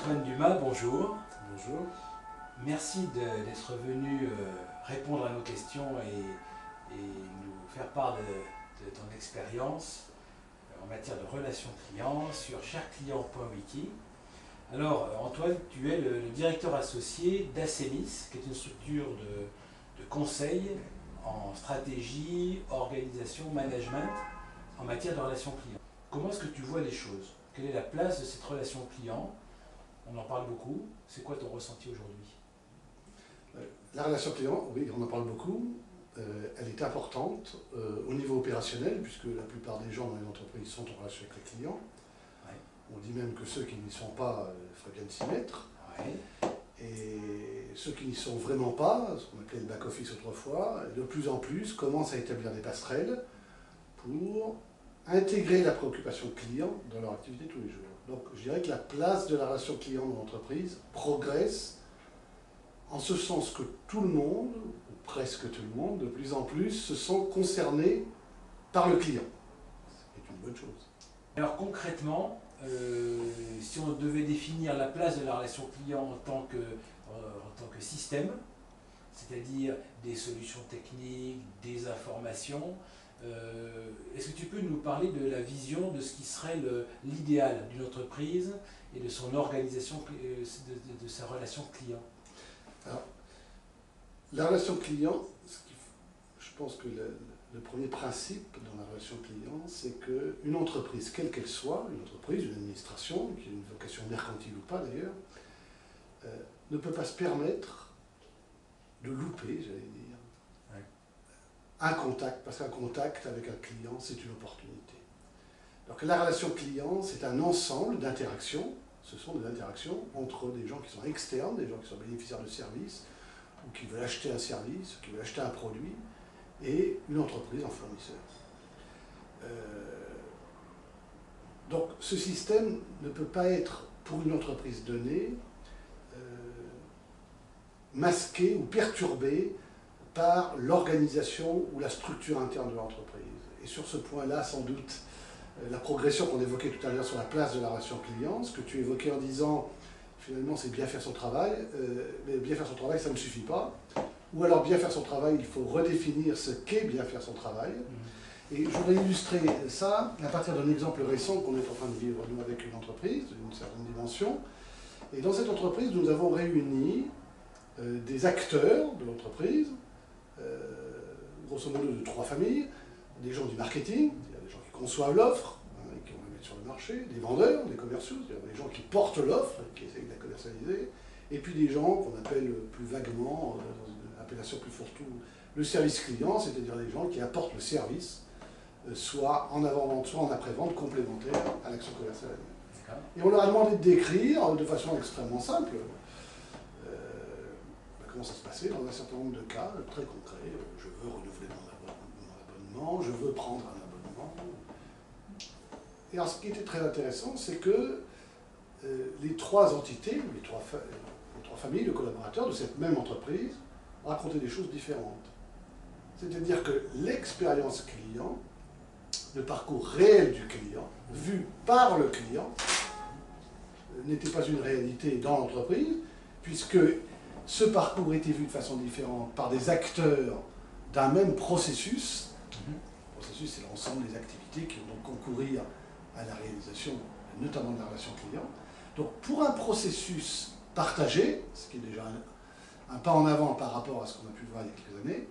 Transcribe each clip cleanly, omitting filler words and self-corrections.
Antoine Dumas, bonjour. Bonjour. Merci d'être venu répondre à nos questions et nous faire part de ton expérience en matière de relations clients sur chareclient.wiki. Alors Antoine, tu es le directeur associé d'Acemis, qui est une structure de conseil en stratégie, organisation, management en matière de relations clients. Comment est-ce que tu vois les choses? Quelle est la place de cette relation client? On en parle beaucoup. C'est quoi ton ressenti aujourd'hui? La relation client, oui, on en parle beaucoup. Elle est importante au niveau opérationnel, puisque la plupart des gens dans les entreprises sont en relation avec les clients. Ouais. On dit même que ceux qui n'y sont pas, il faudrait bien s'y mettre. Ouais. Et ceux qui n'y sont vraiment pas, ce qu'on appelait le back-office autrefois, de plus en plus commencent à établir des passerelles pour intégrer la préoccupation client dans leur activité tous les jours. Donc je dirais que la place de la relation client dans l'entreprise progresse en ce sens que tout le monde, ou presque tout le monde, de plus en plus, se sent concerné par le client. C'est une bonne chose. Alors concrètement, si on devait définir la place de la relation client en tant que système, c'est-à-dire des solutions techniques, des informations, est-ce que tu peux nous parler de la vision de ce qui serait l'idéal d'une entreprise et de son organisation, de sa relation client? Alors, la relation client, je pense que le premier principe dans la relation client, c'est qu'une entreprise, quelle qu'elle soit, une entreprise, une administration, qui a une vocation mercantile ou pas d'ailleurs, ne peut pas se permettre de louper, j'allais dire, un contact, parce qu'un contact avec un client, c'est une opportunité. Donc la relation client, c'est un ensemble d'interactions. Ce sont des interactions entre des gens qui sont externes, des gens qui sont bénéficiaires de services, ou qui veulent acheter un service, ou qui veulent acheter un produit, et une entreprise en fournisseur. Donc ce système ne peut pas être, pour une entreprise donnée, masqué ou perturbé par l'organisation ou la structure interne de l'entreprise. Et sur ce point-là, sans doute, la progression qu'on évoquait tout à l'heure sur la place de la relation client, ce que tu évoquais en disant, finalement, c'est bien faire son travail, mais bien faire son travail, ça ne suffit pas. Ou alors, bien faire son travail, il faut redéfinir ce qu'est bien faire son travail. Et je voudrais illustrer ça à partir d'un exemple récent qu'on est en train de vivre, nous, avec une entreprise d'une certaine dimension. Et dans cette entreprise, nous avons réuni des acteurs de l'entreprise, grosso modo de 3 familles, des gens du marketing, c'est-à-dire des gens qui conçoivent l'offre, et qui vont la mettre sur le marché, des vendeurs, des commerciaux, c'est-à-dire des gens qui portent l'offre, qui essayent de la commercialiser, et puis des gens qu'on appelle plus vaguement, dans une appellation plus fourre-tout, le service client, c'est-à-dire des gens qui apportent le service, soit en avant-vente, soit en après-vente, complémentaire à l'action commerciale. Et on leur a demandé de décrire, de façon extrêmement simple, comment ça se passait dans un certain nombre de cas très concrets. Je veux renouveler mon abonnement, je veux prendre un abonnement. Et alors, ce qui était très intéressant, c'est que les 3 entités, les trois familles de collaborateurs de cette même entreprise racontaient des choses différentes. C'est-à-dire que l'expérience client, le parcours réel du client, vu par le client, n'était pas une réalité dans l'entreprise, puisque ce parcours était vu de façon différente par des acteurs d'un même processus. Le processus, c'est l'ensemble des activités qui vont donc concourir à la réalisation, notamment de la relation client. Donc, pour un processus partagé, ce qui est déjà un pas en avant par rapport à ce qu'on a pu voir il y a quelques années,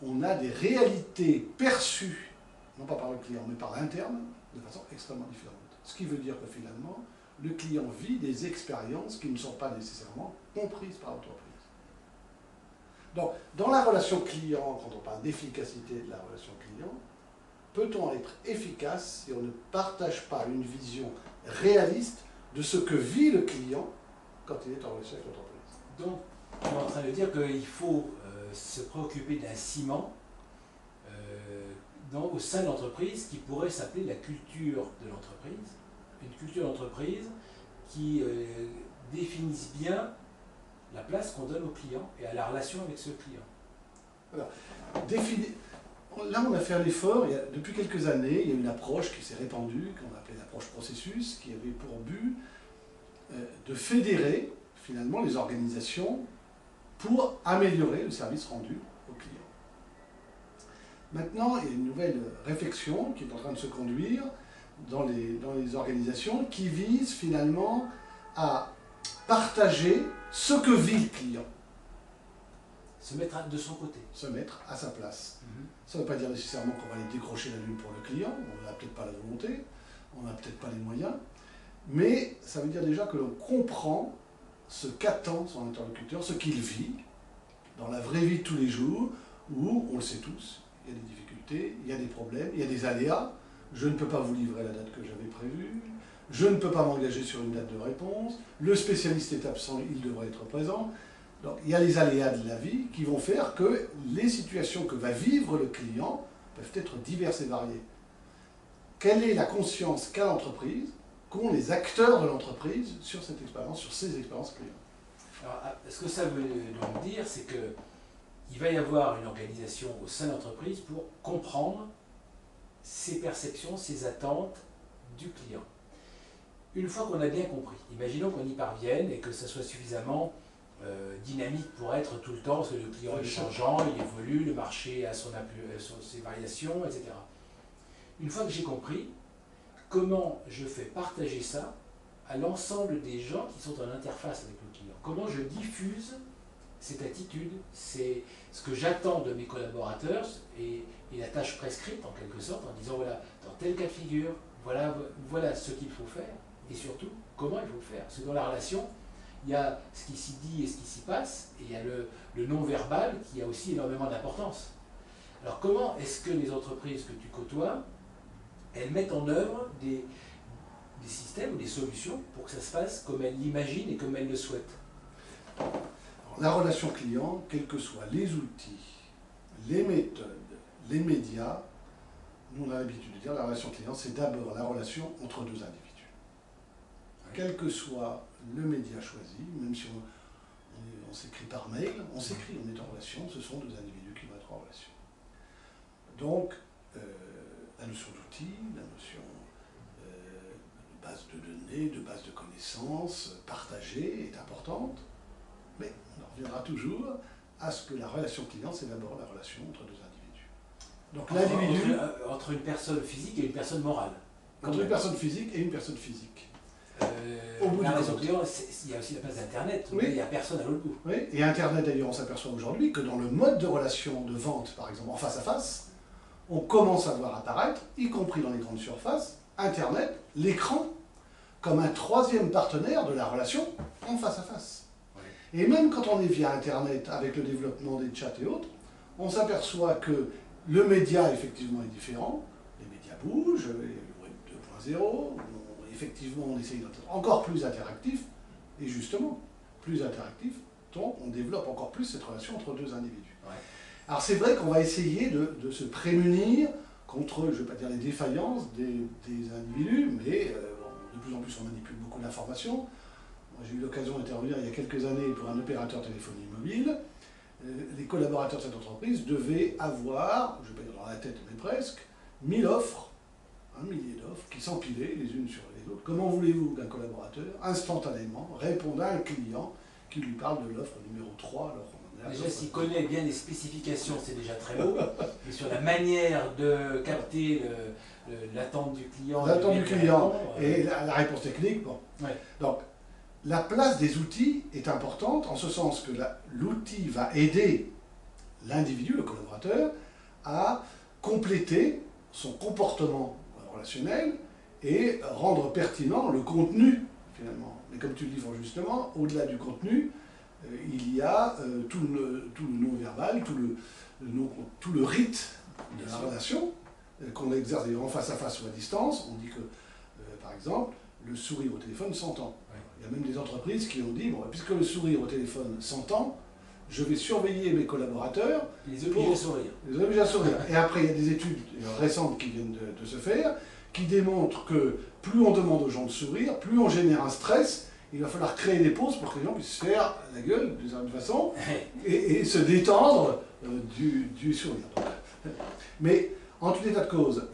on a des réalités perçues, non pas par le client, mais par l'interne, de façon extrêmement différente. Ce qui veut dire que finalement, le client vit des expériences qui ne sont pas nécessairement comprises par l'entreprise. Donc, dans la relation client, quand on parle d'efficacité de la relation client, peut-on être efficace si on ne partage pas une vision réaliste de ce que vit le client quand il est en relation avec l'entreprise? Donc, tu es en train de dire qu'il faut se préoccuper d'un ciment au sein de l'entreprise qui pourrait s'appeler la culture de l'entreprise. Une culture d'entreprise qui définisse bien la place qu'on donne au client et à la relation avec ce client. Voilà. Là, on a fait un effort. Depuis quelques années, il y a une approche qui s'est répandue, qu'on appelait l'approche processus, qui avait pour but de fédérer finalement les organisations pour améliorer le service rendu aux clients. Maintenant, il y a une nouvelle réflexion qui est en train de se conduire dans les organisations qui vise finalement à partager ce que vit le client. Se mettre de son côté. Se mettre à sa place. Ça ne veut pas dire nécessairement qu'on va aller décrocher la lune pour le client, on n'a peut-être pas la volonté, on n'a peut-être pas les moyens, mais ça veut dire déjà que l'on comprend ce qu'attend son interlocuteur, ce qu'il vit dans la vraie vie de tous les jours, où, on le sait tous, il y a des difficultés, il y a des problèmes, il y a des aléas. Je ne peux pas vous livrer la date que j'avais prévue, je ne peux pas m'engager sur une date de réponse, le spécialiste est absent, il devrait être présent. Donc il y a les aléas de la vie qui vont faire que les situations que va vivre le client peuvent être diverses et variées. Quelle est la conscience qu'a l'entreprise, qu'ont les acteurs de l'entreprise sur cette expérience, sur ces expériences clients? Alors, ce que ça veut donc dire, c'est qu'il va y avoir une organisation au sein de l'entreprise pour comprendre ses perceptions, ses attentes du client. Une fois qu'on a bien compris, imaginons qu'on y parvienne et que ça soit suffisamment dynamique pour être tout le temps, parce que le client est changeant, il évolue, le marché a ses variations, etc. Une fois que j'ai compris, comment je fais partager ça à l'ensemble des gens qui sont en interface avec le client? Comment je diffuse cette attitude, c'est ce que j'attends de mes collaborateurs et la tâche prescrite en quelque sorte, en disant voilà, dans tel cas de figure, voilà ce qu'il faut faire et surtout comment il faut le faire. Parce que dans la relation, il y a ce qui s'y dit et ce qui s'y passe, et il y a le non-verbal qui a aussi énormément d'importance. Alors comment est-ce que les entreprises que tu côtoies, elles mettent en œuvre des systèmes ou des solutions pour que ça se passe comme elles l'imaginent et comme elles le souhaitent? La relation client, quels que soient les outils, les méthodes, les médias, nous on a l'habitude de dire la relation client, c'est d'abord la relation entre deux individus. Quel que soit le média choisi, même si on s'écrit par mail, on s'écrit, on est en relation, ce sont deux individus qui vont être en relation. Donc, la notion d'outil, la notion de base de données, de base de connaissances partagée est importante, mais on en reviendra toujours à ce que la relation client, c'est d'abord la relation entre deux individus. Donc l'individu... Entre une personne physique et une personne morale. Entre une personne physique et une personne physique. Au bout la relation client, il y a aussi la place d'Internet, oui. Il n'y a personne à l'autre bout. Oui, et Internet d'ailleurs, on s'aperçoit aujourd'hui que dans le mode de relation de vente, par exemple en face à face, on commence à voir apparaître, y compris dans les grandes surfaces, Internet, l'écran, comme un troisième partenaire de la relation en face à face. Oui. Et même quand on est via Internet, avec le développement des chats et autres, on s'aperçoit que le média, effectivement, est différent. Les médias bougent, le web 2.0, effectivement, on essaye d'être encore plus interactif, et justement, plus interactif, donc on développe encore plus cette relation entre deux individus. Ouais. Alors c'est vrai qu'on va essayer de se prémunir contre, je ne vais pas dire les défaillances des individus, mais de plus en plus on manipule beaucoup d'informations. J'ai eu l'occasion d'intervenir il y a quelques années pour un opérateur téléphonie mobile. Les collaborateurs de cette entreprise devaient avoir, je ne vais pas dire dans la tête, mais presque, 1000 offres, un millier d'offres qui s'empilaient les unes sur les autres. Comment voulez-vous qu'un collaborateur, instantanément, réponde à un client qui lui parle de l'offre numéro 3 alors qu'on en est à déjà, s'il connaît bien les spécifications, c'est déjà très beau. Mais sur la manière de capter l'attente du client... L'attente du client et la réponse technique, bon. Ouais. Donc, la place des outils est importante, en ce sens que l'outil va aider l'individu, le collaborateur, à compléter son comportement relationnel et rendre pertinent le contenu, finalement. Mais comme tu le dis fort justement, au-delà du contenu, il y a tout le non-verbal, tout le rite de la relation qu'on exerce en face à face ou à distance. On dit que, par exemple, le sourire au téléphone s'entend. Ouais. Il y a même des entreprises qui ont dit, bon, puisque le sourire au téléphone s'entend, je vais surveiller mes collaborateurs. Les obliger à sourire. Les obliger à sourire. Et après, il y a des études récentes qui viennent de se faire, qui démontrent que plus on demande aux gens de sourire, plus on génère un stress. Il va falloir créer des pauses pour que les gens puissent se faire la gueule d'une certaine façon et se détendre du sourire. Mais en tout état de cause,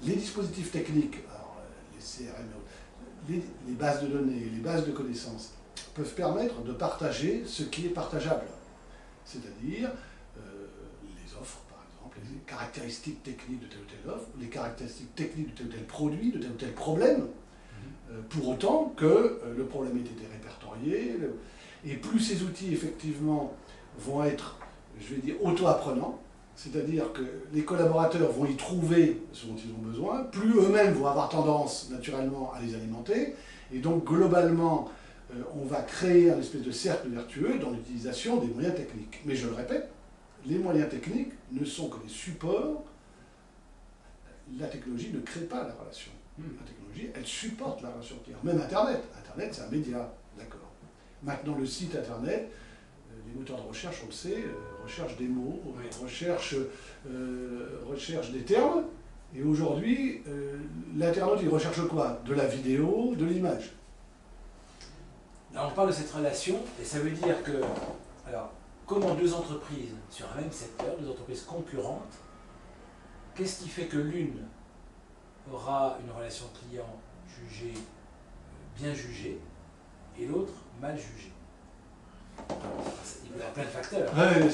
les dispositifs techniques, alors, les CRM, les bases de données, les bases de connaissances peuvent permettre de partager ce qui est partageable. C'est-à-dire les offres, par exemple, les caractéristiques techniques de telle ou telle offre, les caractéristiques techniques de tel ou tel produit, de tel ou tel problème, pour autant que le problème ait été répertorié. Et plus ces outils, effectivement, vont être, je vais dire, auto-apprenants, c'est-à-dire que les collaborateurs vont y trouver ce dont ils ont besoin, plus eux-mêmes vont avoir tendance, naturellement, à les alimenter, et donc, globalement, on va créer un espèce de cercle vertueux dans l'utilisation des moyens techniques. Mais je le répète, les moyens techniques ne sont que des supports. La technologie ne crée pas la relation. La technologie, elle supporte la relation client. Même Internet. Internet, c'est un média, d'accord. Maintenant, le site Internet, les moteurs de recherche, on le sait, recherche des mots, recherche des termes. Et aujourd'hui, l'internaute, il recherche quoi? De la vidéo, de l'image. Alors on parle de cette relation, et ça veut dire que, alors, comment deux entreprises sur un même secteur, deux entreprises concurrentes, qu'est-ce qui fait que l'une aura une relation client jugée, bien jugée, et l'autre mal jugée? Il y a plein de facteurs. Ouais,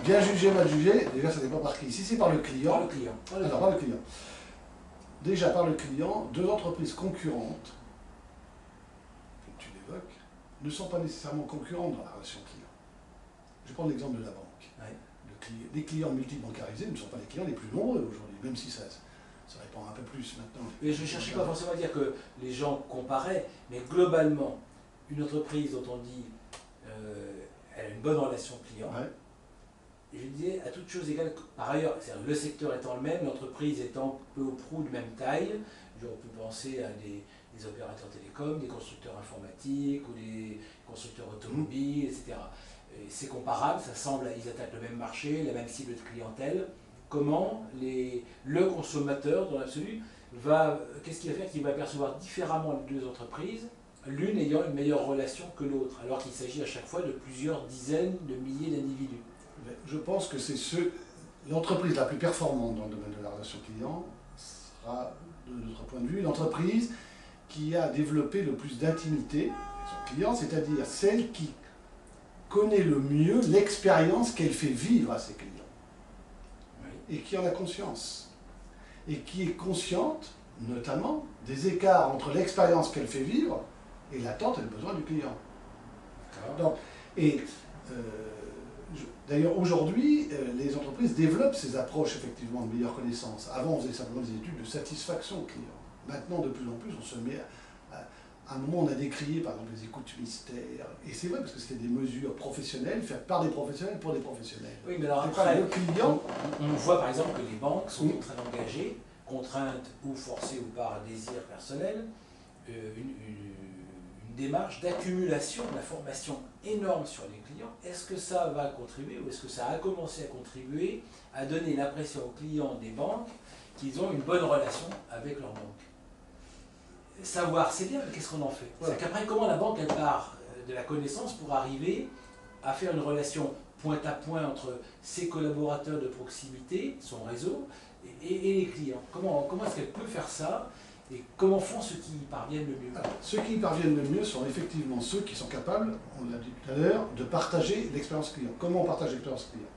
bien jugé, mal jugé, déjà ça dépend par qui. Si c'est par le client. Par le client. Alors, par le client. Déjà par le client, deux entreprises concurrentes, que tu l'évoques, ne sont pas nécessairement concurrentes dans la relation client. Je vais prendre l'exemple de la banque. Ouais. Les clients multibancarisés ne sont pas les clients les plus nombreux aujourd'hui, même si ça répand un peu plus maintenant. Mais je ne cherchais pas forcément à dire que les gens comparaient, mais globalement, une entreprise dont on dit elle a une bonne relation client, Ouais. et je disais, à toute chose égale, par ailleurs, le secteur étant le même, l'entreprise étant peu ou prou de même taille, on peut penser à des opérateurs télécoms, des constructeurs informatiques ou des constructeurs automobiles, etc. C'est comparable, ça semble, ils attaquent le même marché, la même cible de clientèle. Comment le consommateur, dans l'absolu, qu'est-ce qu'il va faire qu'il va percevoir différemment les deux entreprises, l'une ayant une meilleure relation que l'autre, alors qu'il s'agit à chaque fois de plusieurs dizaines de milliers d'individus? Je pense que c'est l'entreprise la plus performante dans le domaine de la relation client sera, de notre point de vue, l'entreprise qui a développé le plus d'intimité avec son client, c'est-à-dire celle qui connaît le mieux l'expérience qu'elle fait vivre à ses clients. Oui. Et qui en a conscience. Et qui est consciente, notamment, des écarts entre l'expérience qu'elle fait vivre et l'attente et le besoin du client. Donc, d'ailleurs, aujourd'hui, les entreprises développent ces approches effectivement de meilleure connaissance. Avant, on faisait simplement des études de satisfaction client. Maintenant, de plus en plus, on se met à un moment, on a décrié par exemple les écoutes mystères. Et c'est vrai parce que c'était des mesures professionnelles, faites par des professionnels pour des professionnels. Oui, mais alors après, le client, on voit par exemple que les banques sont en train d'engager, contraintes ou forcées ou par désir personnel, une démarche d'accumulation d'informations énormes sur les clients. Est-ce que ça va contribuer ou est-ce que ça a commencé à contribuer à donner l'impression aux clients des banques qu'ils ont une bonne relation avec leur banque? Savoir, c'est bien, mais qu'est-ce qu'on en fait? Ouais. C'est qu'après, comment la banque, elle part de la connaissance pour arriver à faire une relation point à point entre ses collaborateurs de proximité, son réseau, et les clients? Comment est-ce qu'elle peut faire ça? Et comment font ceux qui y parviennent le mieux? Alors, ceux qui y parviennent le mieux sont effectivement ceux qui sont capables, on l'a dit tout à l'heure, de partager l'expérience client. Comment on partage l'expérience client?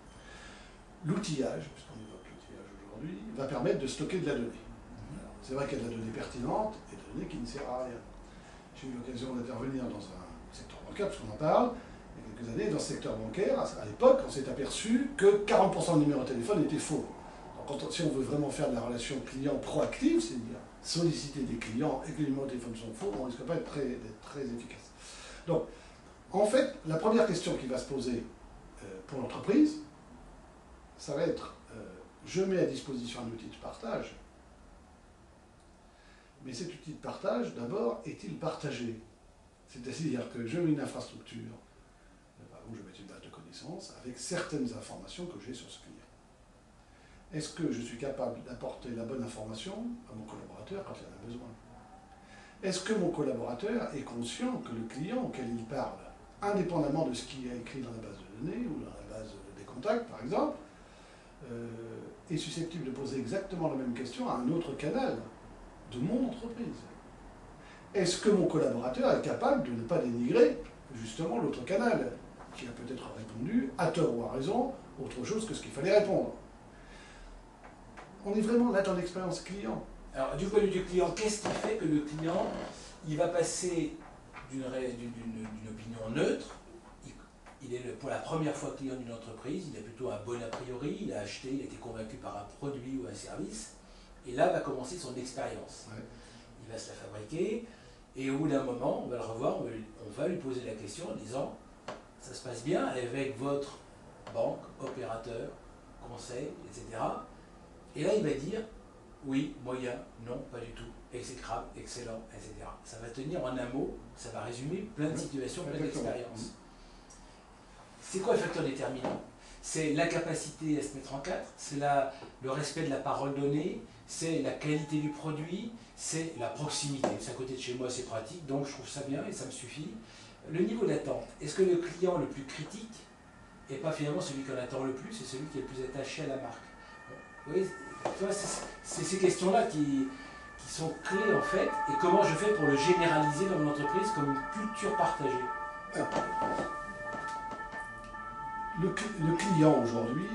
L'outillage, puisqu'on évoque l'outillage aujourd'hui, va permettre de stocker de la donnée. C'est vrai qu'il y a de la donnée pertinente et de la donnée qui ne sert à rien. J'ai eu l'occasion d'intervenir dans un secteur bancaire, parce qu'on en parle, il y a quelques années, dans ce secteur bancaire, à l'époque, on s'est aperçu que 40% de numéros de téléphone étaient faux. Donc, si on veut vraiment faire de la relation client proactive, c'est-à-dire solliciter des clients et que les numéros de téléphone sont faux, on ne risque pas d'être très efficace. Donc, en fait, la première question qui va se poser pour l'entreprise, ça va être, je mets à disposition un outil de partage, mais cet outil de partage, d'abord, est-il partagé? C'est-à-dire que je mets une infrastructure, où je mets une base de connaissances, avec certaines informations que j'ai sur ce client. Est-ce que je suis capable d'apporter la bonne information à mon collaborateur quand il en a besoin? Est-ce que mon collaborateur est conscient que le client auquel il parle, indépendamment de ce qu'il y a écrit dans la base de données ou dans la base des contacts, par exemple, est susceptible de poser exactement la même question à un autre canal de mon entreprise? est-ce que mon collaborateur est capable de ne pas dénigrer justement l'autre canal, qui a peut-être répondu, à tort ou à raison, autre chose que ce qu'il fallait répondre. On est vraiment là dans l'expérience client. Alors, du point de vue du client, qu'est-ce qui fait que le client, il va passer d'une opinion neutre, il est pour la première fois client d'une entreprise, il a plutôt un bon a priori, il a acheté, il a été convaincu par un produit ou un service, et là va commencer son expérience. Ouais. Il va se la fabriquer, et au bout d'un moment, on va le revoir, on va lui poser la question en disant, ça se passe bien avec votre banque, opérateur, conseil, etc. Et là, il va dire, oui, moyen, non, pas du tout, exécrable, excellent, etc. Ça va tenir en un mot, ça va résumer plein de situations, plein d'expériences. C'est quoi le facteur déterminant? C'est la capacité à se mettre en quatre, c'est le respect de la parole donnée, c'est la qualité du produit, c'est la proximité. C'est à côté de chez moi, c'est pratique, donc je trouve ça bien et ça me suffit. Le niveau d'attente, est-ce que le client le plus critique n'est pas finalement celui qu'on attend le plus, c'est celui qui est le plus attaché à la marque? Vous voyez, c'est ces questions-là qui sont clés en fait, et comment je fais pour le généraliser dans mon entreprise comme une culture partagée? Le client aujourd'hui,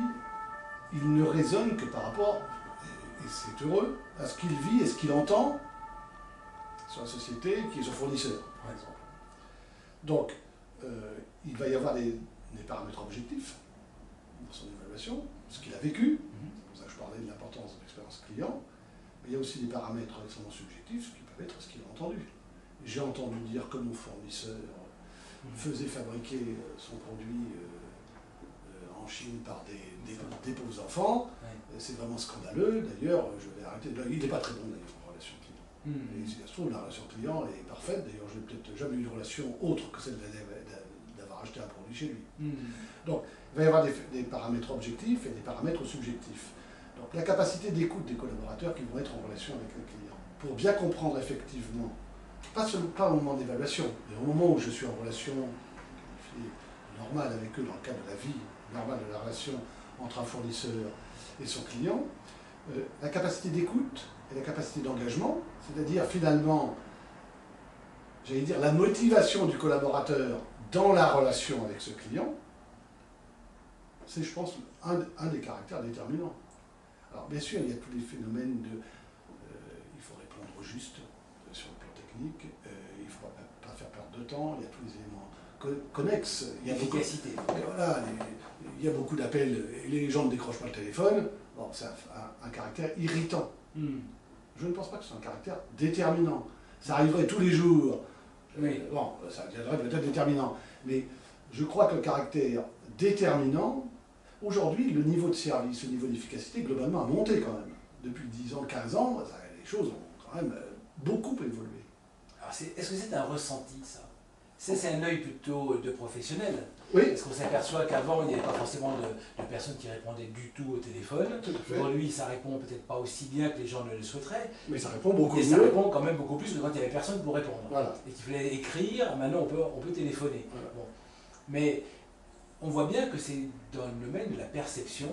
il ne raisonne que par rapport, et c'est heureux, à ce qu'il vit et ce qu'il entend sur la société qui est son fournisseur, par exemple. Donc, il va y avoir des paramètres objectifs dans son évaluation, ce qu'il a vécu, c'est pour ça que je parlais de l'importance de l'expérience client, mais il y a aussi des paramètres extrêmement subjectifs qui peuvent être ce qu'il a entendu. J'ai entendu dire que mon fournisseur faisait fabriquer son produit en Chine par des pauvres enfants. Ouais. C'est vraiment scandaleux. D'ailleurs, je vais arrêter. Il n'est pas très bon d'ailleurs en relation client. Et si ça se trouve, la relation client est parfaite. D'ailleurs, je n'ai peut-être jamais eu de relation autre que celle d'avoir acheté un produit chez lui. Donc, il va y avoir des paramètres objectifs et des paramètres subjectifs. Donc, la capacité d'écoute des collaborateurs qui vont être en relation avec le client. Pour bien comprendre effectivement, pas au moment d'évaluation, mais au moment où je suis en relation normale avec eux dans le cadre de la vie normale de la relation entre un fournisseur et son client, la capacité d'écoute et la capacité d'engagement, c'est-à-dire finalement, j'allais dire, la motivation du collaborateur dans la relation avec ce client, c'est, je pense, un des caractères déterminants. Alors, bien sûr, il y a tous les phénomènes de... il faut répondre au juste sur le plan technique, il ne faut pas faire perdre de temps, il y a tous les éléments connexes. Il y a l'efficacité. Voilà, il y a beaucoup d'appels, et les gens ne décrochent pas le téléphone. Bon, c'est un caractère irritant. Je ne pense pas que c'est un caractère déterminant. Ça arriverait tous les jours. Oui. Bon, ça deviendrait peut-être déterminant. Mais je crois que le caractère déterminant, aujourd'hui, le niveau de service, le niveau d'efficacité, globalement, a monté quand même. Depuis 10 ans, 15 ans, les choses ont quand même beaucoup évolué. Alors, est-ce que c'est un ressenti, ça? C'est un œil plutôt de professionnel. Oui. Parce qu'on s'aperçoit qu'avant, il n'y avait pas forcément de personnes qui répondaient du tout au téléphone. Aujourd'hui, ça répond peut-être pas aussi bien que les gens ne le souhaiteraient. Mais ça répond beaucoup mieux. Et ça répond quand même beaucoup plus que quand il n'y avait personne pour répondre. Voilà. Et qu'il fallait écrire, maintenant on peut téléphoner. Voilà. Bon. Mais on voit bien que c'est dans le domaine de la perception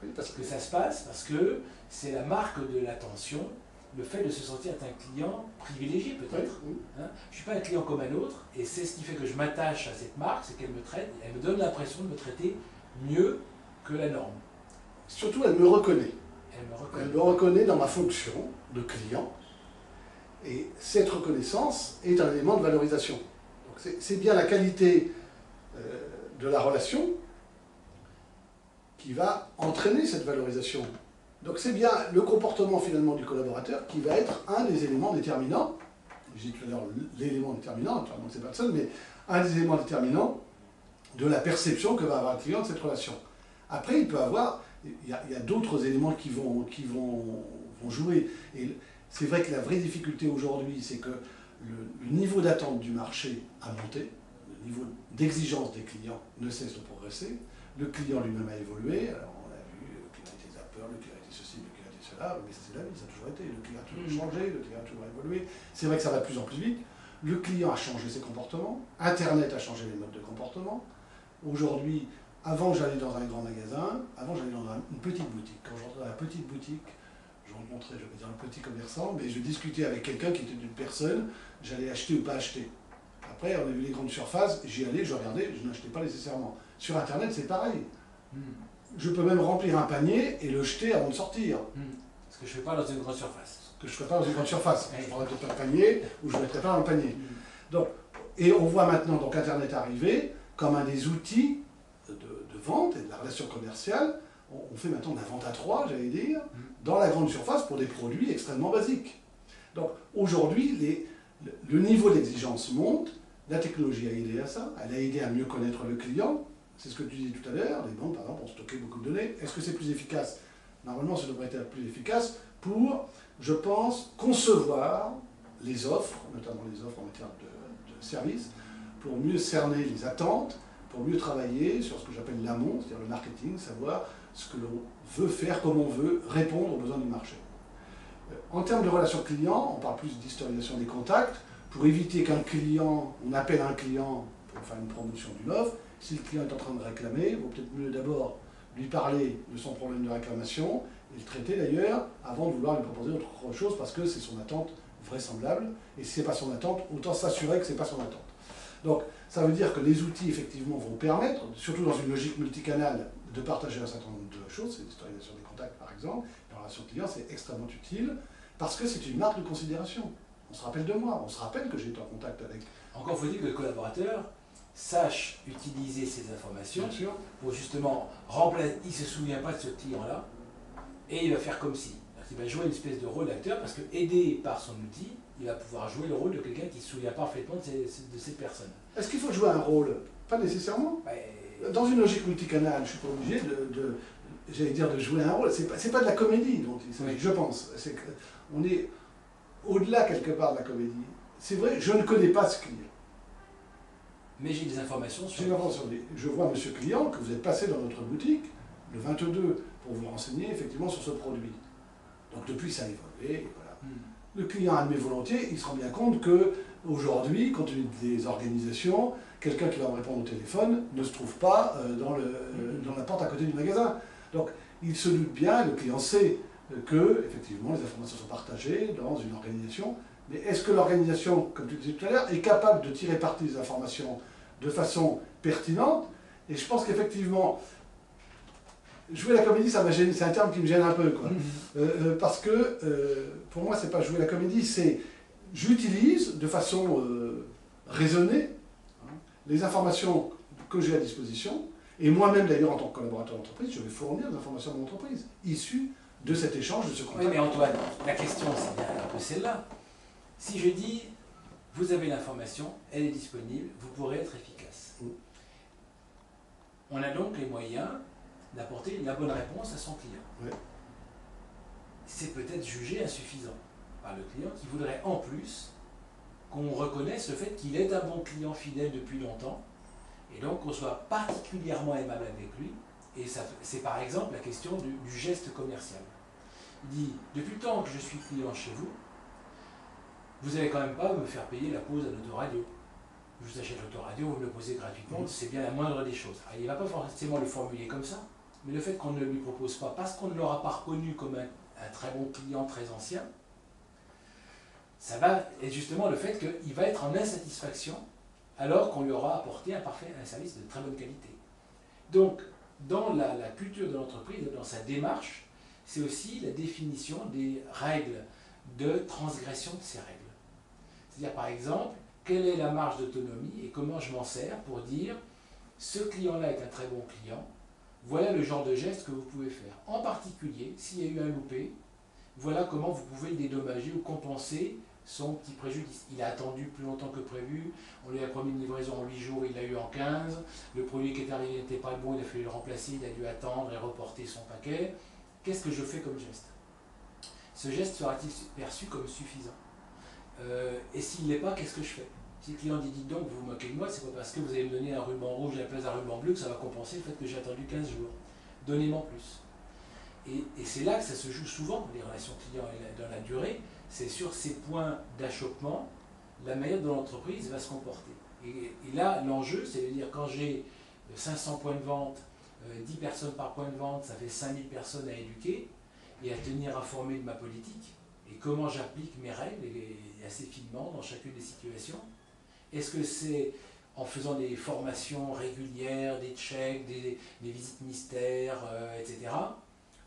que ça se passe, parce que c'est la marque de l'attention, le fait de se sentir être un client privilégié peut-être. Oui. Hein, je ne suis pas un client comme un autre, et c'est ce qui fait que je m'attache à cette marque, c'est qu'elle me traite, elle me donne l'impression de me traiter mieux que la norme. Surtout, elle me reconnaît. Elle me reconnaît dans ma fonction de client, et cette reconnaissance est un élément de valorisation. Donc c'est bien la qualité de la relation qui va entraîner cette valorisation. Donc c'est bien le comportement finalement du collaborateur qui va être un des éléments déterminants. J'ai dit tout à l'heure l'élément déterminant, naturellement c'est pas le seul, mais un des éléments déterminants de la perception que va avoir le client de cette relation. Après, il peut avoir, il y a d'autres éléments qui vont jouer. Et c'est vrai que la vraie difficulté aujourd'hui, c'est que le niveau d'attente du marché a monté, le niveau d'exigence des clients ne cesse de progresser, le client lui-même a évolué. Alors, on a vu, le client était zapper, le client était ceci, le client était cela, mais c'est la vie, ça a toujours été. Le client a toujours changé, le client a toujours évolué. C'est vrai que ça va de plus en plus vite. Le client a changé ses comportements, Internet a changé les modes de comportement. Aujourd'hui, avant j'allais dans un grand magasin, avant j'allais dans une petite boutique. Quand je rentrais dans la petite boutique, je je rencontrais, je vais dire un petit commerçant, mais je discutais avec quelqu'un qui était d'une personne, j'allais acheter ou pas acheter. Après, on a vu les grandes surfaces, j'y allais, je regardais, je n'achetais pas nécessairement. Sur Internet, c'est pareil. Je peux même remplir un panier et le jeter avant de sortir. Ce que je ne fais pas dans une grande surface. Ce que je ne ferai pas dans une grande surface. Je ne prendrai peut-être pas le panier ou je ne le mettrai pas dans le panier. Donc, et on voit maintenant donc Internet arriver comme un des outils de vente et de la relation commerciale. On fait maintenant de la vente à 3, j'allais dire, dans la grande surface pour des produits extrêmement basiques. Donc aujourd'hui, le niveau d'exigence monte, la technologie a aidé à ça, elle a aidé à mieux connaître le client. C'est ce que tu disais tout à l'heure, les banques par exemple ont stocké beaucoup de données. Est-ce que c'est plus efficace? Normalement, ça devrait être plus efficace pour, je pense, concevoir les offres, notamment les offres en matière de services, pour mieux cerner les attentes, pour mieux travailler sur ce que j'appelle l'amont, c'est-à-dire le marketing, savoir ce que l'on veut faire, comment on veut répondre aux besoins du marché. En termes de relations clients, on parle plus d'historisation des contacts, pour éviter qu'un client, on appelle un client pour faire une promotion d'une offre. Si le client est en train de réclamer, il vaut peut-être mieux d'abord lui parler de son problème de réclamation, et le traiter d'ailleurs, avant de vouloir lui proposer autre chose, parce que c'est son attente vraisemblable, et si ce n'est pas son attente, autant s'assurer que ce n'est pas son attente. Donc, ça veut dire que les outils, effectivement, vont permettre, surtout dans une logique multicanale, de partager un certain nombre de choses, c'est l'historisation des contacts par exemple, et en relation client, c'est extrêmement utile, parce que c'est une marque de considération. On se rappelle de moi, on se rappelle que j'ai été en contact avec... Encore faut-il que le collaborateur sache utiliser ces informations pour justement remplacer, il ne se souvient pas de ce client-là, et il va faire comme si. Il va jouer une espèce de rôle d'acteur, parce que aidé par son outil, il va pouvoir jouer le rôle de quelqu'un qui ne se souvient parfaitement de cette personne. Est-ce qu'il faut jouer un rôle? Pas nécessairement. Dans une logique multicanale, je ne suis pas obligé j'allais dire, de jouer un rôle. C'est pas de la comédie dont il s'agit, je pense. On est au-delà quelque part de la comédie. C'est vrai, je ne connais pas ce client. Mais j'ai des informations sur... Je vois monsieur client que vous êtes passé dans notre boutique, le 22, pour vous renseigner effectivement sur ce produit. Donc depuis, ça a évolué. Voilà. Le client admet volontiers, il se rend bien compte qu'aujourd'hui, compte tenu des organisations, quelqu'un qui va me répondre au téléphone ne se trouve pas dans la porte à côté du magasin. Donc il se doute bien, le client sait que effectivement les informations sont partagées dans une organisation. Mais est-ce que l'organisation, comme tu disais tout à l'heure, est capable de tirer parti des informations de façon pertinente? Et je pense qu'effectivement, jouer la comédie, ça m'a gêné, c'est un terme qui me gêne un peu, quoi. Parce que, pour moi, c'est pas jouer la comédie, c'est j'utilise de façon raisonnée les informations que j'ai à disposition, et moi-même d'ailleurs en tant que collaborateur d'entreprise, je vais fournir des informations à mon entreprise, issues de cet échange, de ce contact. Oui, mais Antoine, la question c'est bien un peu celle-là. Si je dis, vous avez l'information, elle est disponible, vous pourrez être efficace. On a donc les moyens d'apporter la bonne réponse à son client. Oui. C'est peut-être jugé insuffisant par le client qui voudrait en plus qu'on reconnaisse le fait qu'il est un bon client fidèle depuis longtemps et donc qu'on soit particulièrement aimable avec lui. Et c'est par exemple la question du geste commercial. Il dit, depuis le temps que je suis client chez vous, vous n'allez quand même pas me faire payer la pause à l'autoradio. Je vous achète l'autoradio, vous me le posez gratuitement, c'est bien la moindre des choses. Alors, il ne va pas forcément le formuler comme ça, mais le fait qu'on ne le lui propose pas, parce qu'on ne l'aura pas reconnu comme un très bon client, très ancien, ça va être justement le fait qu'il va être en insatisfaction alors qu'on lui aura apporté un service de très bonne qualité. Donc, dans la culture de l'entreprise, dans sa démarche, c'est aussi la définition des règles de transgression de ces règles. C'est-à-dire, par exemple, quelle est la marge d'autonomie et comment je m'en sers pour dire ce client-là est un très bon client, voilà le genre de geste que vous pouvez faire. En particulier, s'il y a eu un loupé, voilà comment vous pouvez le dédommager ou compenser son petit préjudice. Il a attendu plus longtemps que prévu, on lui a promis une livraison en 8 jours, il l'a eu en 15, le produit qui est arrivé n'était pas le bon, il a fallu le remplacer, il a dû attendre et reporter son paquet. Qu'est-ce que je fais comme geste? Ce geste sera-t-il perçu comme suffisant? Et s'il ne l'est pas, qu'est-ce que je fais? Si le client dit, dites donc, vous vous moquez de moi, c'est pas parce que vous allez me donner un ruban rouge à la place d'un ruban bleu que ça va compenser le fait que j'ai attendu 15 jours. Donnez-moi plus. Et c'est là que ça se joue souvent, les relations clients dans la durée, c'est sur ces points d'achoppement, la manière dont l'entreprise va se comporter. Et là, l'enjeu, c'est de dire, quand j'ai 500 points de vente, 10 personnes par point de vente, ça fait 5000 personnes à éduquer, et à tenir informé de ma politique et comment j'applique mes règles et assez finement dans chacune des situations? Est-ce que c'est en faisant des formations régulières, des checks, des visites mystères, etc.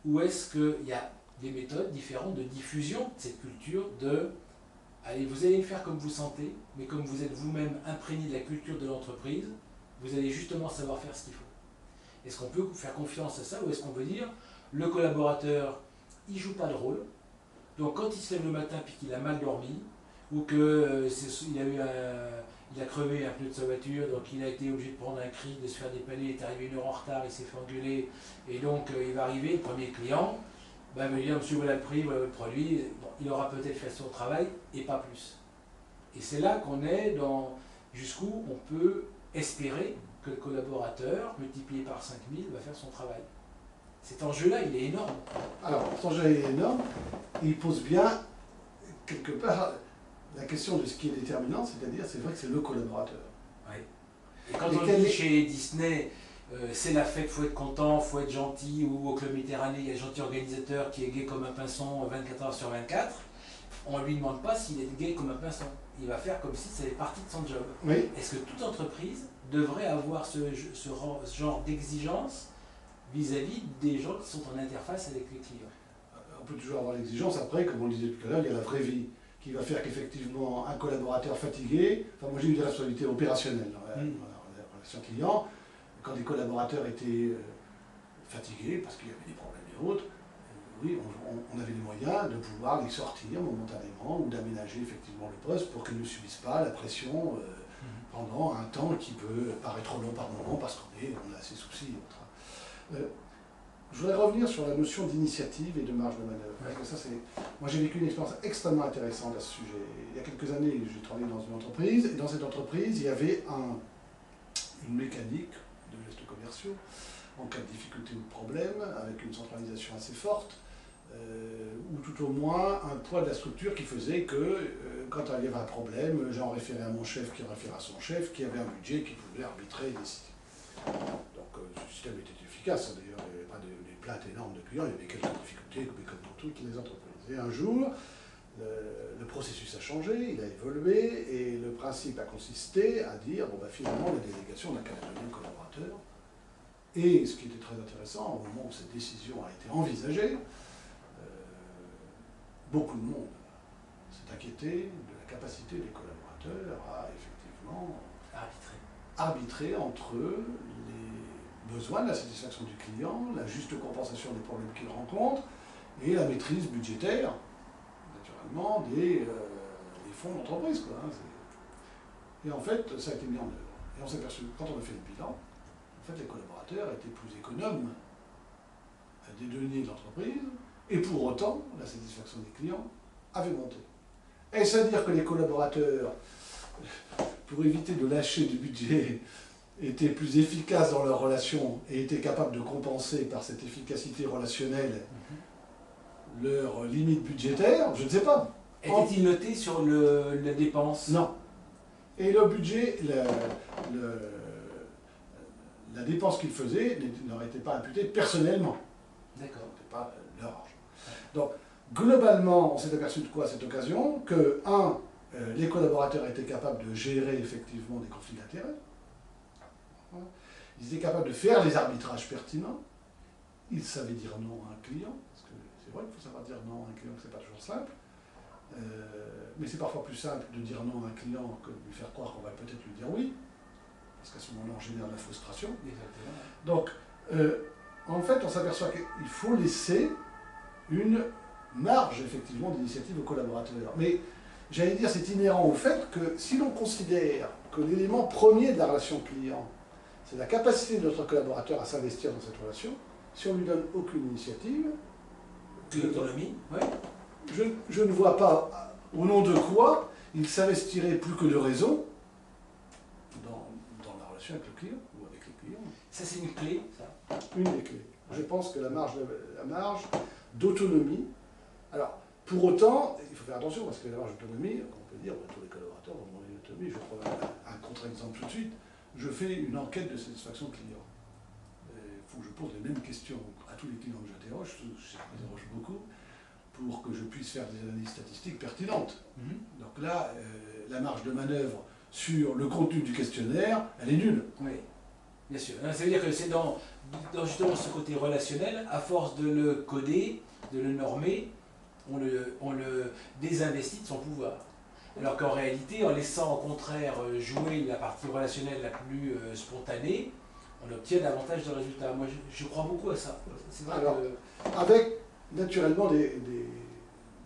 Ou est-ce qu'il y a des méthodes différentes de diffusion de cette culture de allez, vous allez le faire comme vous sentez, mais comme vous êtes vous-même imprégné de la culture de l'entreprise, vous allez justement savoir faire ce qu'il faut. Est-ce qu'on peut faire confiance à ça ou est-ce qu'on veut dire le collaborateur, il ne joue pas de rôle, donc quand il se lève le matin et qu'il a mal dormi, ou qu'il il a crevé un pneu de sa voiture, donc il a été obligé de prendre un cri, de se faire dépanner, il est arrivé 1 heure en retard, il s'est fait engueuler, et donc il va arriver, le premier client, il va dire monsieur voilà le prix, voilà le produit, bon, il aura peut-être fait son travail et pas plus. Et c'est là qu'on est dans jusqu'où on peut espérer que le collaborateur, multiplié par 5000, va faire son travail. Cet enjeu-là, il est énorme. Alors, cet enjeu est énorme, il pose bien, quelque part, la question de ce qui est déterminant, c'est-à-dire, c'est vrai que c'est le collaborateur. Oui. Et quand on dit chez Disney, c'est la fête, il faut être content, il faut être gentil, ou au Club Méditerranée, il y a un gentil organisateur qui est gai comme un pinson 24 heures sur 24, on ne lui demande pas s'il est gai comme un pinson. Il va faire comme si ça faisait partie de son job. Oui. Est-ce que toute entreprise devrait avoir ce genre d'exigence vis-à-vis des gens qui sont en interface avec les clients? On peut toujours avoir l'exigence. Après, comme on le disait tout à l'heure, il y a la vraie vie qui va faire qu'effectivement un collaborateur fatigué, enfin moi j'ai eu des responsabilités opérationnelles dans la relation client, quand des collaborateurs étaient fatigués parce qu'il y avait des problèmes et autres, oui, on avait les moyens de pouvoir les sortir momentanément ou d'aménager effectivement le poste pour qu'ils ne subissent pas la pression pendant un temps qui peut paraître trop long par moment parce qu'on a ses soucis et autres. Je voudrais revenir sur la notion d'initiative et de marge de manœuvre. Parce que ça, moi, j'ai vécu une expérience extrêmement intéressante à ce sujet. Il y a quelques années, j'ai travaillé dans une entreprise, et dans cette entreprise, il y avait une mécanique de gestes commerciaux en cas de difficulté ou de problème, avec une centralisation assez forte, ou tout au moins un poids de la structure qui faisait que, quand il y avait un problème, j'en référais à mon chef, qui référait à son chef, qui avait un budget, qui pouvait arbitrer et décider. Donc, ce système était efficace, d'ailleurs, il n'y avait pas des plaintes énormes de clients, il y avait quelques difficultés, mais comme dans toutes les entreprises. Et un jour, le processus a changé, il a évolué, et le principe a consisté à dire, bon, bah, finalement, la délégation n'a qu'à donner un collaborateur. Et ce qui était très intéressant, au moment où cette décision a été envisagée, beaucoup de monde s'est inquiété de la capacité des collaborateurs à effectivement arbitrer entre les besoins de la satisfaction du client, la juste compensation des problèmes qu'il rencontre et la maîtrise budgétaire, naturellement, des fonds d'entreprise. Et en fait, ça a été mis en œuvre. Et on s'est aperçu, quand on a fait le bilan, en fait, les collaborateurs étaient plus économes des deniers de l'entreprise, et pour autant, la satisfaction des clients avait monté. Est-ce à dire que les collaborateurs, pour éviter de lâcher du budget, étaient plus efficaces dans leurs relations et étaient capables de compenser par cette efficacité relationnelle leurs limites budgétaires? Je ne sais pas. Était-il noté sur la dépense? Non. Et le budget, la dépense qu'ils faisaient leur était pas imputée personnellement. D'accord. C'était pas leur argent. Donc, globalement, on s'est aperçu de quoi à cette occasion? Que, les collaborateurs étaient capables de gérer effectivement des conflits d'intérêts. Ils étaient capables de faire les arbitrages pertinents. Ils savaient dire non à un client. Parce que c'est vrai qu'il faut savoir dire non à un client, que ce n'est pas toujours simple. Mais c'est parfois plus simple de dire non à un client que de lui faire croire qu'on va peut-être lui dire oui. Parce qu'à ce moment-là, on génère de la frustration. Exactement. Donc, en fait, on s'aperçoit qu'il faut laisser une marge, effectivement, d'initiative aux collaborateurs. Mais, j'allais dire, c'est inhérent au fait que si l'on considère que l'élément premier de la relation client, c'est la capacité de notre collaborateur à s'investir dans cette relation, si on ne lui donne aucune initiative, l'autonomie, oui. Je ne vois pas au nom de quoi il s'investirait plus que de raison dans la relation avec le client ou avec les clients. Ça, c'est une clé, ça. Une des clés. Je pense que la marge d'autonomie. Alors, pour autant, il faut faire attention parce que la marge d'autonomie, on peut dire, tous les collaborateurs vont demander une autonomie. Je vais prendre un contre-exemple tout de suite. Je fais une enquête de satisfaction client. Il faut que je pose les mêmes questions à tous les clients que j'interroge, je m'interroge beaucoup, pour que je puisse faire des analyses statistiques pertinentes. Donc là, la marge de manœuvre sur le contenu du questionnaire, elle est nulle. Oui, bien sûr. Ça veut dire que c'est dans justement ce côté relationnel, à force de le coder, de le normer, on le désinvestit de son pouvoir. Alors qu'en réalité, en laissant au contraire jouer la partie relationnelle la plus spontanée, on obtient davantage de résultats. Moi, je crois beaucoup à ça. C'est vrai. Alors, avec naturellement des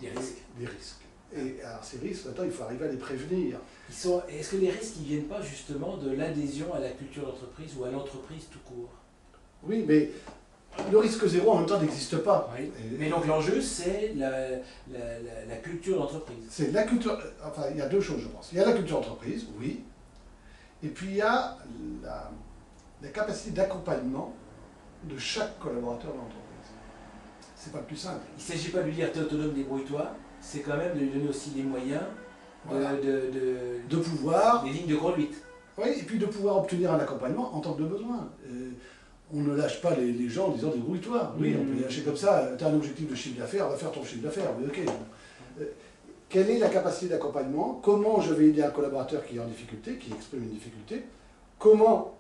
risques. Des risques. Et alors ces risques, maintenant, il faut arriver à les prévenir. Est-ce que les risques ne viennent pas justement de l'adhésion à la culture d'entreprise ou à l'entreprise tout court? Oui, mais le risque zéro en même temps n'existe pas. Oui. Mais donc l'enjeu, c'est la culture d'entreprise. C'est la culture. Enfin, il y a deux choses, je pense. Il y a la culture d'entreprise, oui. Et puis il y a la capacité d'accompagnement de chaque collaborateur de l'entreprise. C'est pas le plus simple. Il ne s'agit pas de lui dire t'es autonome, débrouille-toi. C'est quand même de lui donner aussi les moyens Voilà. de pouvoir. des lignes de conduite. Oui, et puis de pouvoir obtenir un accompagnement en tant que de besoin. On ne lâche pas les gens en disant débrouille-toi. Oui, on peut les lâcher comme ça. Tu as un objectif de chiffre d'affaires, va faire ton chiffre d'affaires. Mais ok. Quelle est la capacité d'accompagnement? Comment je vais aider un collaborateur qui est en difficulté, qui exprime une difficulté? Comment,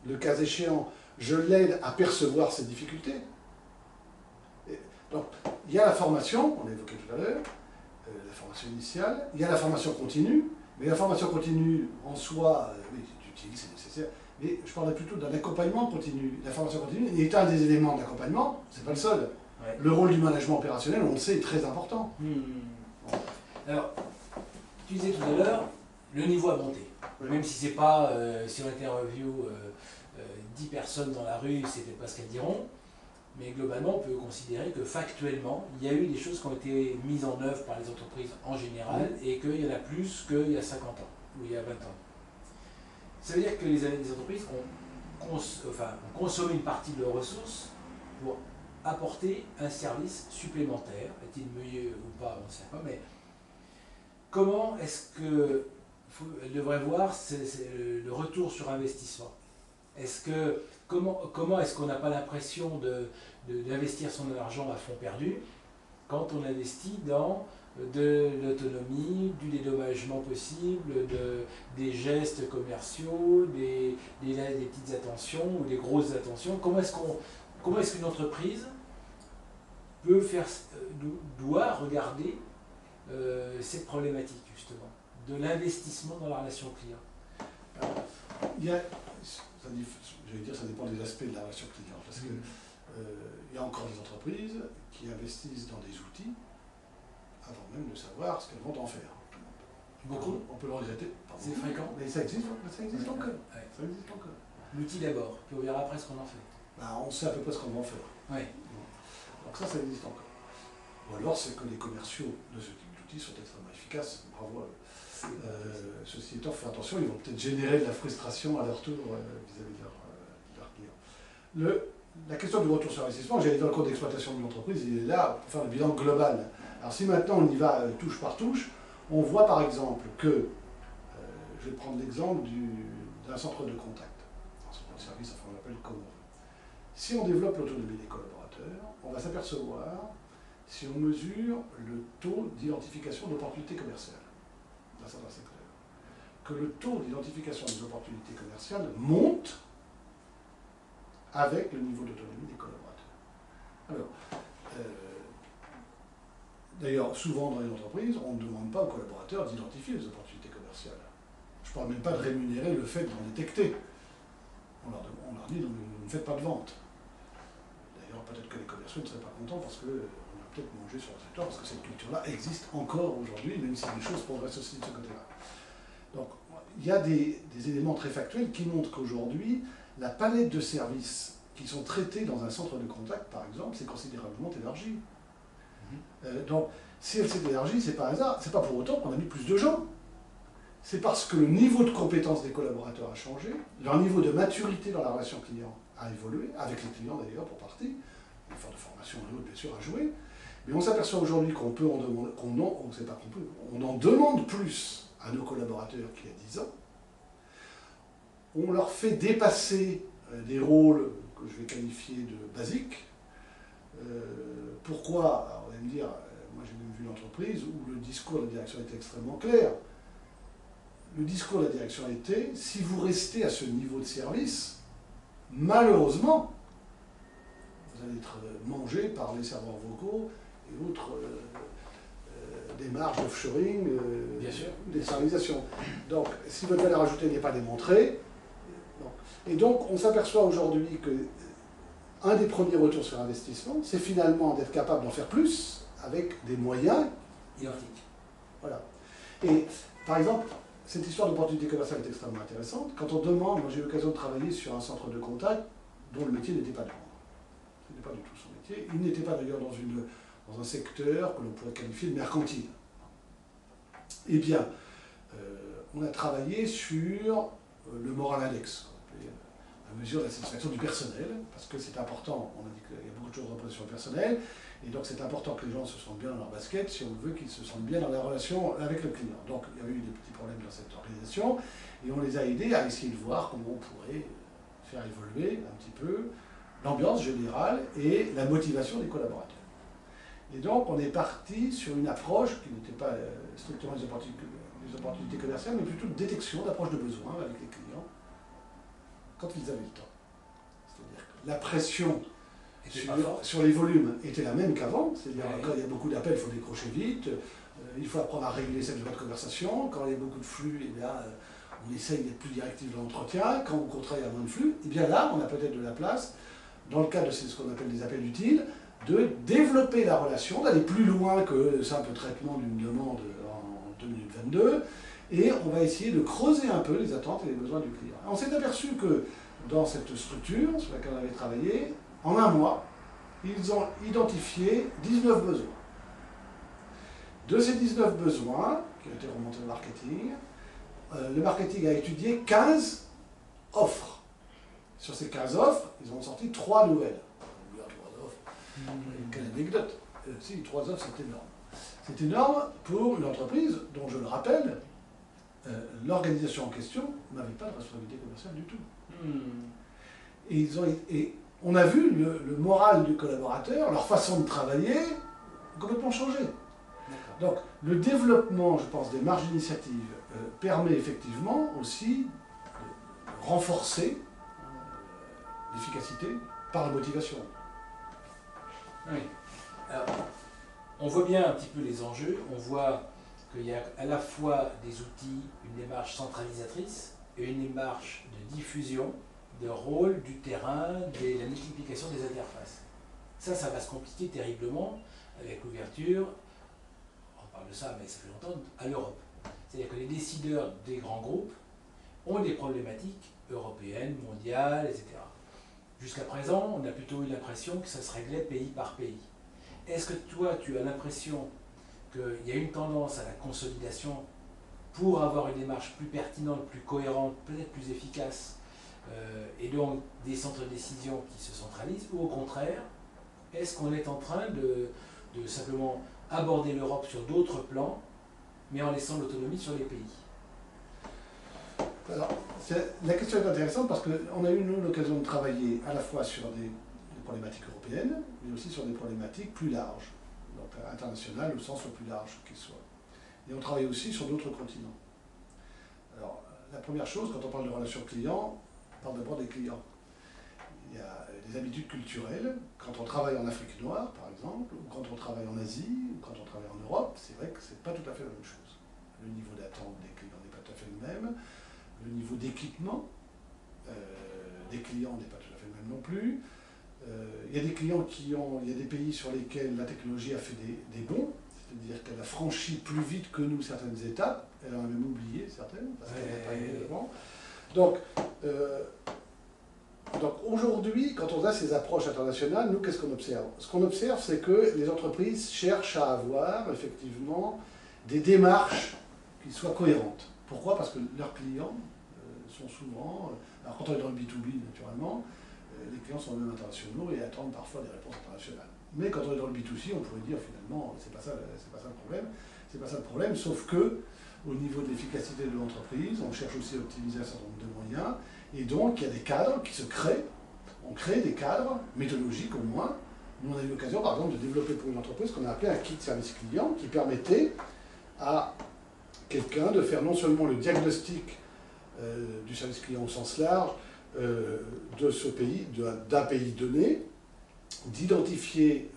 le cas échéant, je l'aide à percevoir cette difficulté? Donc, il y a la formation, on l'a évoqué tout à l'heure, la formation initiale, il y a la formation continue, mais la formation continue en soi, oui, c'est utile, c'est nécessaire, mais je parlerais plutôt d'un accompagnement continu. La formation continue est un des éléments d'accompagnement, c'est pas le seul. Ouais. Le rôle du management opérationnel, on le sait, est très important. Alors, tu disais tout à l'heure, le niveau a monté. Oui. Même si c'est pas, si on interview 10 personnes dans la rue, c'est peut-être pas ce qu'elles diront. Mais globalement, on peut considérer que factuellement, il y a eu des choses qui ont été mises en œuvre par les entreprises en général et qu'il y en a plus qu'il y a 50 ans ou il y a 20 ans. Ça veut dire que les entreprises ont consommé une partie de leurs ressources pour apporter un service supplémentaire. Est-il mieux ou pas, on ne sait pas, mais comment est-ce qu'elle devrait voir le retour sur investissement? Comment est-ce qu'on n'a pas l'impression d'investir son argent à fond perdu quand on investit dans de l'autonomie, du dédommagement possible, des gestes commerciaux, des petites attentions ou des grosses attentions? Comment est-ce qu'une entreprise doit regarder cette problématique justement de l'investissement dans la relation client? Ça dépend des aspects de la relation client, parce que il y a encore des entreprises qui investissent dans des outils avant même de savoir ce qu'elles vont en faire. Beaucoup. On peut le regretter. C'est fréquent. Mais ça existe encore. Ouais. Ça existe encore. L'outil d'abord, puis on verra après ce qu'on en fait. On sait à peu près ce qu'on va en faire. Ouais. Donc ça existe encore. Ou alors c'est que les commerciaux de ce type d'outils sont extrêmement efficaces. Bravo à eux. Ceci étant, faites attention, ils vont peut-être générer de la frustration à leur tour vis-à-vis de leurs clients. La question du retour sur investissement, j'allais dans le cours d'exploitation de l'entreprise, il est là pour faire le bilan global. Alors si maintenant on y va touche par touche, on voit par exemple que, je vais prendre l'exemple d'un centre de contact, un centre de service, enfin on l'appelle comme on veut. Si on développe l'autonomie des collaborateurs, on va s'apercevoir, si on mesure le taux d'identification d'opportunités commerciales, là ça va c'est clair, que le taux d'identification des opportunités commerciales monte avec le niveau d'autonomie des collaborateurs. Alors, d'ailleurs, souvent dans les entreprises, on ne demande pas aux collaborateurs d'identifier les opportunités commerciales. Je ne parle même pas de rémunérer le fait d'en détecter. On leur dit, ne faites pas de vente. D'ailleurs, peut-être que les commerciaux ne seraient pas contents parce qu'on a peut-être mangé sur le secteur, parce que cette culture-là existe encore aujourd'hui, même si les choses progressent aussi de ce côté-là. Donc, il y a des éléments très factuels qui montrent qu'aujourd'hui, la palette de services qui sont traités dans un centre de contact, par exemple, c'est considérablement élargi. Donc, si elle s'est élargie, c'est pas un hasard, c'est pas pour autant qu'on a mis plus de gens. C'est parce que le niveau de compétence des collaborateurs a changé, leur niveau de maturité dans la relation client a évolué, avec les clients d'ailleurs pour partie, l'effort de formation et autres bien sûr a joué, mais on s'aperçoit aujourd'hui qu'on peut en demander, on en demande plus à nos collaborateurs qu'il y a 10 ans. On leur fait dépasser des rôles que je vais qualifier de basique. Pourquoi? Alors, vous allez me dire, moi j'ai même vu l'entreprise où le discours de la direction était extrêmement clair. Le discours de la direction était, si vous restez à ce niveau de service, malheureusement, vous allez être mangé par les serveurs vocaux et autres démarches d'offshoring, d'externalisation. Donc, si votre valeur ajoutée n'est pas démontrée, et donc on s'aperçoit aujourd'hui que un des premiers retours sur investissement, c'est finalement d'être capable d'en faire plus avec des moyens identiques. Voilà. Et par exemple, cette histoire d'opportunité commerciale est extrêmement intéressante. Quand on demande, moi j'ai eu l'occasion de travailler sur un centre de contact dont le métier n'était pas de vendre. Ce n'était pas du tout son métier. Il n'était pas d'ailleurs dans un secteur que l'on pourrait qualifier de mercantile. Eh bien, on a travaillé sur le moral index, la mesure de la satisfaction du personnel, parce que c'est important, on a dit qu'il y a beaucoup de choses reposées sur le personnel, et donc c'est important que les gens se sentent bien dans leur basket si on veut qu'ils se sentent bien dans la relation avec le client. Donc il y avait eu des petits problèmes dans cette organisation, et on les a aidés à essayer de voir comment on pourrait faire évoluer un petit peu l'ambiance générale et la motivation des collaborateurs. Et donc on est parti sur une approche qui n'était pas strictement les opportunités commerciales, mais plutôt de détection, d'approche de besoins avec les clients, quand ils avaient le temps. C'est-à-dire que la pression sur les volumes était la même qu'avant, c'est-à-dire quand il y a beaucoup d'appels, il faut décrocher vite, il faut apprendre à régler cette durée de conversation, quand il y a beaucoup de flux, eh bien, on essaye d'être plus directif dans l'entretien, quand au contraire il y a moins de flux, eh bien là on a peut-être de la place, dans le cadre de ce qu'on appelle des appels utiles, de développer la relation, d'aller plus loin que le simple traitement d'une demande en 2022, et on va essayer de creuser un peu les attentes et les besoins du client. On s'est aperçu que dans cette structure sur laquelle on avait travaillé, en un mois, ils ont identifié 19 besoins. De ces 19 besoins, qui ont été remontés au marketing, le marketing a étudié 15 offres. Sur ces 15 offres, ils ont sorti 3 nouvelles. 3 offres, quelle anecdote. Si, 3 offres, c'est énorme. C'est énorme pour une entreprise dont, je le rappelle, l'organisation en question n'avait pas de responsabilité commerciale du tout. Et on a vu le moral du collaborateur, leur façon de travailler, complètement changer. Donc le développement, je pense, des marges d'initiative permet effectivement aussi de renforcer l'efficacité par la motivation. Oui. Alors, on voit bien un petit peu les enjeux, on voit qu'il y a à la fois des outils, une démarche centralisatrice et une démarche de diffusion, de rôle, du terrain, de la multiplication des interfaces. Ça va se compliquer terriblement avec l'ouverture, on parle de ça mais ça fait longtemps, à l'Europe. C'est-à-dire que les décideurs des grands groupes ont des problématiques européennes, mondiales, etc. Jusqu'à présent, on a plutôt eu l'impression que ça se réglait pays par pays. Est-ce que toi, tu as l'impression qu'il y a une tendance à la consolidation pour avoir une démarche plus pertinente, plus cohérente, peut-être plus efficace, et donc des centres de décision qui se centralisent, ou au contraire, est-ce qu'on est en train de simplement aborder l'Europe sur d'autres plans, mais en laissant l'autonomie sur les pays? Alors, la question est intéressante parce qu'on a eu l'occasion de travailler à la fois sur des problématiques européennes, mais aussi sur des problématiques plus larges, donc internationales au sens le plus large qu'il soit. Et on travaille aussi sur d'autres continents. Alors, la première chose, quand on parle de relations clients, on parle d'abord des clients. Il y a des habitudes culturelles. Quand on travaille en Afrique noire, par exemple, ou quand on travaille en Asie, ou quand on travaille en Europe, c'est vrai que ce n'est pas tout à fait la même chose. Le niveau d'attente des clients n'est pas tout à fait le même. Le niveau d'équipement des clients n'est pas tout à fait le même non plus. Il y a des clients il y a des pays sur lesquels la technologie a fait des bonds, c'est-à-dire qu'elle a franchi plus vite que nous certaines étapes, elle en a même oublié certaines, parce qu'elle n'a pas été devant. Donc aujourd'hui, quand on a ces approches internationales, nous, qu'est-ce qu'on observe? Ce qu'on observe, c'est que les entreprises cherchent à avoir effectivement des démarches qui soient cohérentes. Pourquoi? Parce que leurs clients sont souvent... alors quand on est dans le B2B, naturellement, les clients sont eux-mêmes internationaux et attendent parfois des réponses internationales. Mais quand on est dans le B2C, on pourrait dire finalement, c'est pas ça le problème. C'est pas ça le problème, sauf que au niveau de l'efficacité de l'entreprise, on cherche aussi à optimiser un certain nombre de moyens, et donc il y a des cadres qui se créent on crée des cadres méthodologiques au moins. Nous, on a eu l'occasion, par exemple, de développer pour une entreprise ce qu'on a appelé un kit service client qui permettait à quelqu'un de faire non seulement le diagnostic du service client au sens large de ce pays, d'un pays donné, d'identifier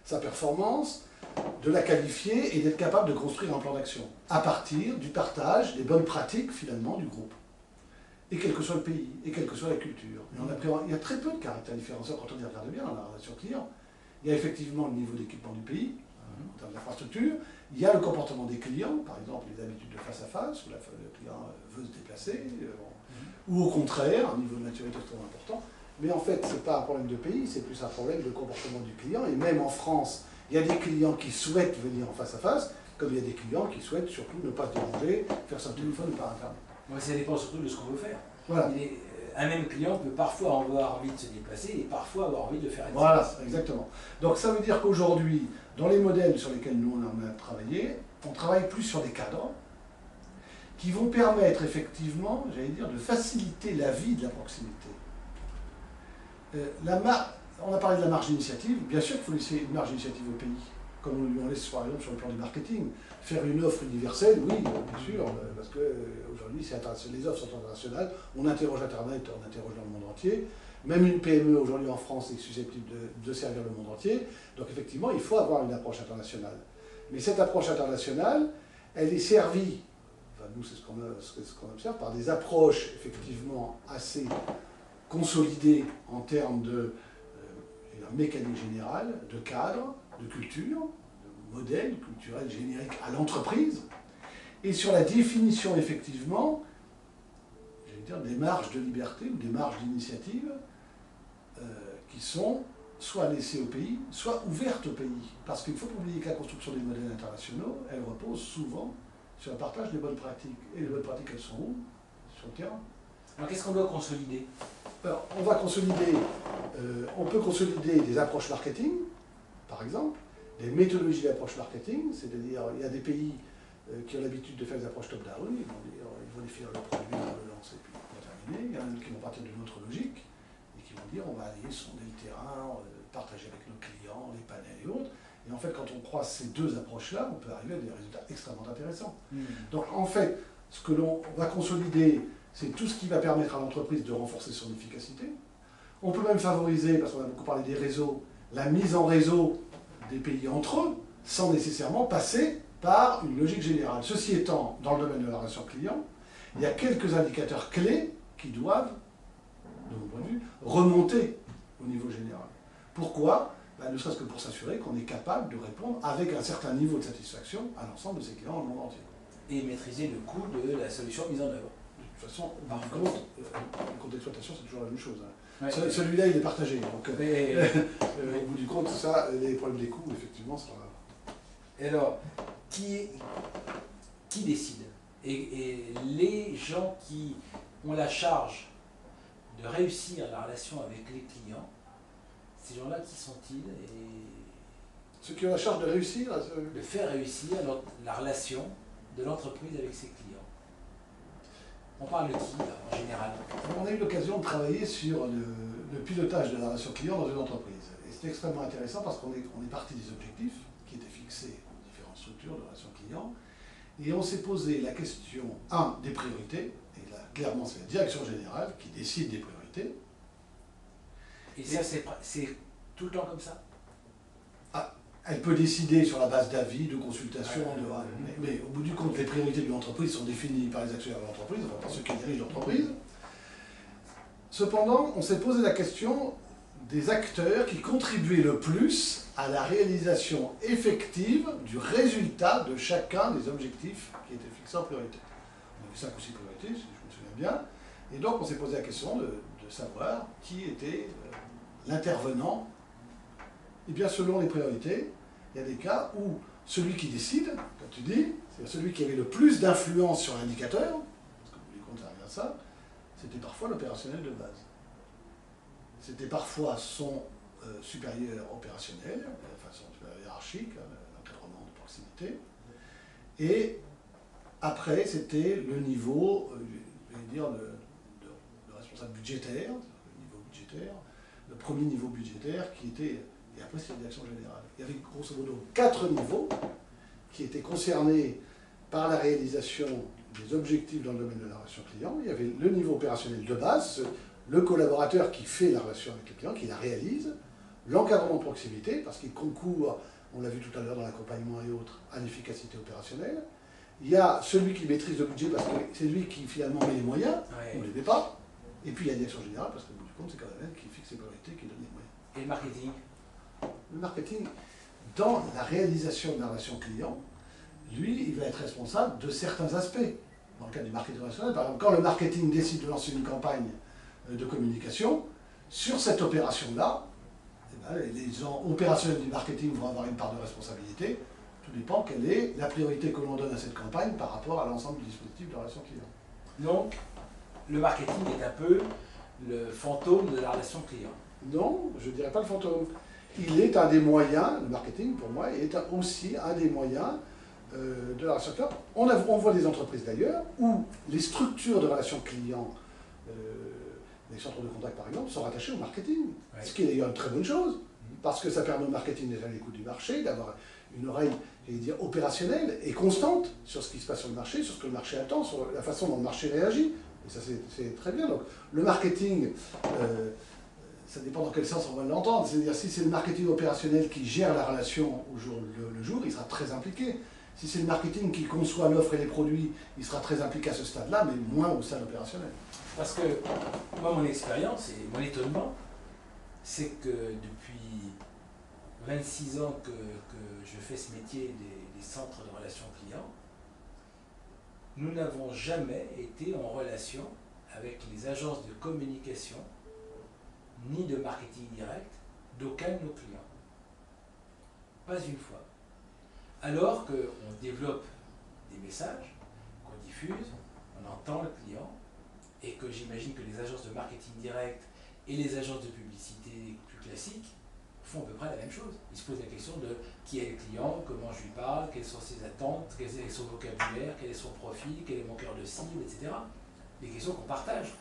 sa performance, de la qualifier et d'être capable de construire un plan d'action à partir du partage des bonnes pratiques finalement du groupe. Et quel que soit le pays, et quelle que soit la culture. Et il y a très peu de caractères différenciants quand on y regarde bien dans la relation client. Il y a effectivement le niveau d'équipement du pays, en termes d'infrastructure. Il y a le comportement des clients, par exemple les habitudes de face à face, où le client veut se déplacer, ou au contraire, un niveau de maturité extrêmement important. Mais en fait, ce n'est pas un problème de pays, c'est plus un problème de comportement du client. Et même en France, il y a des clients qui souhaitent venir en face à face, comme il y a des clients qui souhaitent surtout ne pas se déranger, faire son téléphone par Internet. Ouais, ça dépend surtout de ce qu'on veut faire. Voilà. Un même client peut parfois avoir envie de se déplacer et parfois avoir envie de faire une Voilà, exactement. Donc ça veut dire qu'aujourd'hui, dans les modèles sur lesquels nous on a travaillé, on travaille plus sur des cadres qui vont permettre effectivement, j'allais dire, de faciliter la vie de la proximité. On a parlé de la marge d'initiative, bien sûr qu'il faut laisser une marge d'initiative au pays, comme on laisse par exemple sur le plan du marketing. Faire une offre universelle, oui, bien sûr, parce qu'aujourd'hui, les offres sont internationales, on interroge Internet, on interroge dans le monde entier. Même une PME aujourd'hui en France est susceptible de servir le monde entier. Donc effectivement, il faut avoir une approche internationale. Mais cette approche internationale, elle est servie, enfin nous c'est ce qu'on observe, par des approches effectivement assez consolidées en termes de mécanique générale, de cadre, de culture, modèle culturel générique à l'entreprise, et sur la définition effectivement, j'allais dire, des marges de liberté ou des marges d'initiative qui sont soit laissées au pays, soit ouvertes au pays. Parce qu'il ne faut pas oublier que la construction des modèles internationaux, elle repose souvent sur le partage des bonnes pratiques. Et les bonnes pratiques, elles sont où? Sur le terrain. Alors qu'est-ce qu'on doit consolider? Alors, on va consolider, on peut consolider des approches marketing, par exemple, des méthodologies d'approche marketing, c'est-à-dire il y a des pays qui ont l'habitude de faire des approches top-down, ils vont définir le produit, ils vont le lancer, puis pour terminer. Il y en a d'autres qui vont partir d'une autre logique, et qui vont dire on va aller sonder le terrain, partager avec nos clients, les panels et autres. Et en fait, quand on croise ces deux approches-là, on peut arriver à des résultats extrêmement intéressants. Donc en fait, ce que l'on va consolider, c'est tout ce qui va permettre à l'entreprise de renforcer son efficacité. On peut même favoriser, parce qu'on a beaucoup parlé des réseaux, la mise en réseau des pays entre eux, sans nécessairement passer par une logique générale. Ceci étant, dans le domaine de la relation client, il y a quelques indicateurs clés qui doivent, de mon point de vue, remonter au niveau général. Pourquoi? Ne serait-ce que pour s'assurer qu'on est capable de répondre avec un certain niveau de satisfaction à l'ensemble de ses clients dans le monde entier. Et maîtriser le coût de la solution mise en œuvre. De toute façon, par contre, le compte d'exploitation, c'est toujours la même chose. Ouais. Celui-là, il est partagé. Donc, au bout du compte, ça, les problèmes des coûts, effectivement, sera... Alors, qui décide? Et les gens qui ont la charge de réussir la relation avec les clients, ces gens-là, qui sont-ils? Ceux qui ont la charge de réussir de faire réussir la relation de l'entreprise avec ses clients. On parle de qui, là, en général? On a eu l'occasion de travailler sur le pilotage de la relation client dans une entreprise. Et c'est extrêmement intéressant parce qu'on est parti des objectifs qui étaient fixés aux différentes structures de relation client. Et on s'est posé la question, des priorités. Et là, clairement, c'est la direction générale qui décide des priorités. Et ça, c'est tout le temps comme ça? Elle peut décider sur la base d'avis, de consultation, mais au bout du compte, les priorités de l'entreprise sont définies par les actionnaires de l'entreprise, enfin par ceux qui dirigent l'entreprise. Cependant, on s'est posé la question des acteurs qui contribuaient le plus à la réalisation effective du résultat de chacun des objectifs qui étaient fixés en priorité. On a vu 5 ou 6 priorités, si je me souviens bien, et donc on s'est posé la question de savoir qui était l'intervenant. Et bien selon les priorités, il y a des cas où celui qui décide, comme tu dis, c'est celui qui avait le plus d'influence sur l'indicateur, parce que vous voulez compte, ça revient à ça, c'était parfois l'opérationnel de base. C'était parfois son supérieur opérationnel, enfin son supérieur hiérarchique, l'encadrement de proximité, et après c'était le niveau, je vais dire, le responsable budgétaire, le niveau budgétaire, budgétaire, le premier niveau budgétaire qui était, et après c'est la direction générale. Il y avait grosso modo 4 niveaux qui étaient concernés par la réalisation des objectifs dans le domaine de la relation client. Il y avait le niveau opérationnel de base, le collaborateur qui fait la relation avec le client, qui la réalise, l'encadrement de proximité, parce qu'il concourt, on l'a vu tout à l'heure dans l'accompagnement et autres, à l'efficacité opérationnelle. Il y a celui qui maîtrise le budget, parce que c'est lui qui finalement met les moyens, on ne les met pas. Et puis il y a la direction générale, parce qu'au bout du compte, c'est quand même elle qui fixe les priorités, qui donne les moyens. Et le marketing? Le marketing, dans la réalisation de la relation client, lui, il va être responsable de certains aspects. Dans le cas du marketing relationnel, par exemple, quand le marketing décide de lancer une campagne de communication, sur cette opération-là, eh ben, les gens opérationnels du marketing vont avoir une part de responsabilité. Tout dépend quelle est la priorité que l'on donne à cette campagne par rapport à l'ensemble du dispositif de relation client. Donc, le marketing est un peu le fantôme de la relation client. Non, je ne dirais pas le fantôme. Il est un des moyens, le marketing pour moi, est aussi un des moyens de la relation client. On voit des entreprises d'ailleurs où les structures de relation client, les centres de contact par exemple, sont rattachés au marketing. Ouais. Ce qui est d'ailleurs une très bonne chose, parce que ça permet au marketing d'être à l'écoute du marché, d'avoir une oreille, j'allais dire, opérationnelle et constante sur ce qui se passe sur le marché, sur ce que le marché attend, sur la façon dont le marché réagit. Et ça, c'est très bien. Donc, le marketing, ça dépend dans quel sens on va l'entendre. C'est-à-dire, si c'est le marketing opérationnel qui gère la relation au jour le jour, il sera très impliqué. Si c'est le marketing qui conçoit l'offre et les produits, il sera très impliqué à ce stade-là, mais moins au stade opérationnel. Parce que, moi, mon expérience et mon étonnement, c'est que depuis 26 ans que je fais ce métier des centres de relations clients, nous n'avons jamais été en relation avec les agences de communication ni de marketing direct d'aucun de nos clients. Pas une fois. Alors qu'on développe des messages, qu'on diffuse, on entend le client, et que j'imagine que les agences de marketing direct et les agences de publicité plus classiques font à peu près la même chose. Ils se posent la question de qui est le client, comment je lui parle, quelles sont ses attentes, quel est son vocabulaire, quel est son profil, quel est mon cœur de cible, etc. Des questions qu'on partage.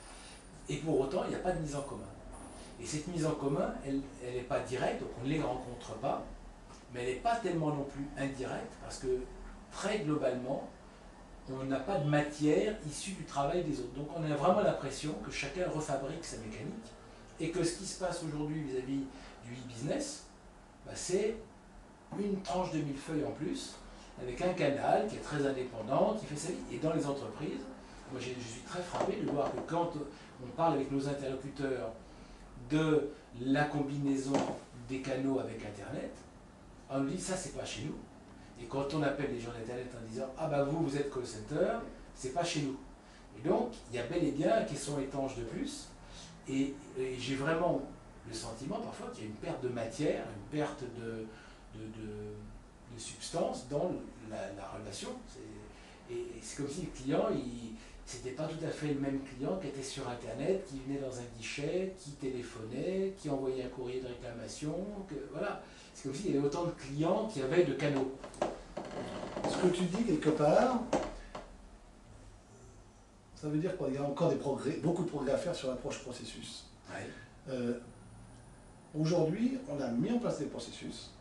Et pour autant, il n'y a pas de mise en commun. Et cette mise en commun, elle n'est pas directe, donc on ne les rencontre pas, mais elle n'est pas tellement non plus indirecte, parce que très globalement, on n'a pas de matière issue du travail des autres. Donc on a vraiment l'impression que chacun refabrique sa mécanique, et que ce qui se passe aujourd'hui vis-à-vis du e-business, bah c'est une tranche de millefeuille en plus, avec un canal qui est très indépendant, qui fait sa vie. Et dans les entreprises, moi je suis très frappé de voir que quand on parle avec nos interlocuteurs de la combinaison des canaux avec Internet, on nous dit ça c'est pas chez nous. Et quand on appelle les gens d'Internet en disant ah bah vous êtes call center, c'est pas chez nous. Et donc il y a bel et bien une question étanche de plus. Et j'ai vraiment le sentiment parfois qu'il y a une perte de matière, une perte de substance dans la relation. Et c'est comme si le client, c'était pas tout à fait le même client qui était sur Internet, qui venait dans un guichet, qui téléphonait, qui envoyait un courrier de réclamation. Voilà. C'est comme s'il y avait autant de clients qu'il y avait de canaux. Ce que tu dis quelque part, ça veut dire qu'il y a encore beaucoup de progrès à faire sur l'approche processus. Ouais. Aujourd'hui, on a mis en place des processus,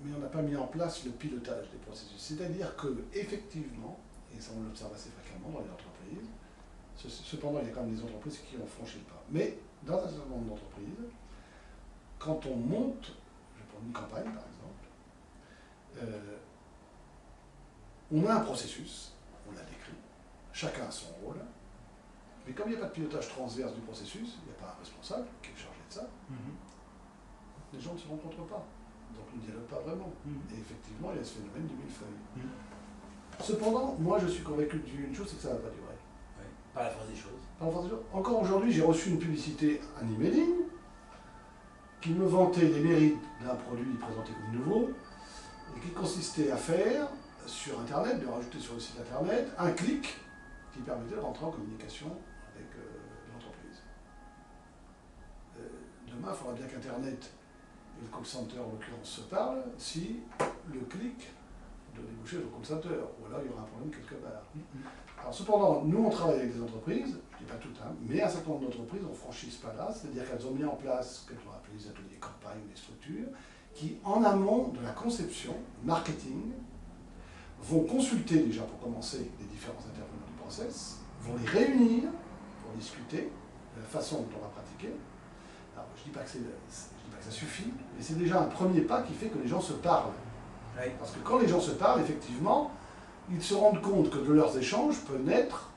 mais on n'a pas mis en place le pilotage des processus. C'est-à-dire que, effectivement, et ça on l'observe assez fréquemment dans les entreprises, cependant il y a quand même des entreprises qui ont franchi le pas. Mais dans un certain nombre d'entreprises, quand on monte, je prends une campagne par exemple, on a un processus, on l'a décrit, chacun a son rôle, mais comme il n'y a pas de pilotage transverse du processus, il n'y a pas un responsable qui est chargé de ça, les gens ne se rencontrent pas, donc ils ne dialoguent pas vraiment. Et effectivement, il y a ce phénomène du millefeuille. Cependant, moi je suis convaincu d'une chose, c'est que ça ne va pas durer. Ouais, par la force des choses. Par la force des choses. Encore aujourd'hui, j'ai reçu une publicité, un emailing, qui me vantait les mérites d'un produit présenté comme nouveau, et qui consistait à faire, sur Internet, de rajouter sur le site Internet, un clic qui permettait de rentrer en communication avec l'entreprise. Demain, il faudra bien qu'Internet et le call center, en l'occurrence, se parlent si le clic doit déboucher sur le call center, ou alors il y aura un problème quelque part. Alors cependant, nous on travaille avec des entreprises, je ne dis pas toutes, hein, mais un certain nombre d'entreprises ont franchi ce pas-là, c'est-à-dire qu'elles ont mis en place ce que l'on appelle les ateliers campagne, des structures, qui en amont de la conception, marketing, vont consulter déjà pour commencer les différents intervenants du process, vont les réunir pour discuter de la façon dont on va pratiquer. Alors je ne dis pas que ça suffit, mais c'est déjà un premier pas qui fait que les gens se parlent. Oui. Parce que quand les gens se parlent, effectivement, ils se rendent compte que de leurs échanges peut naître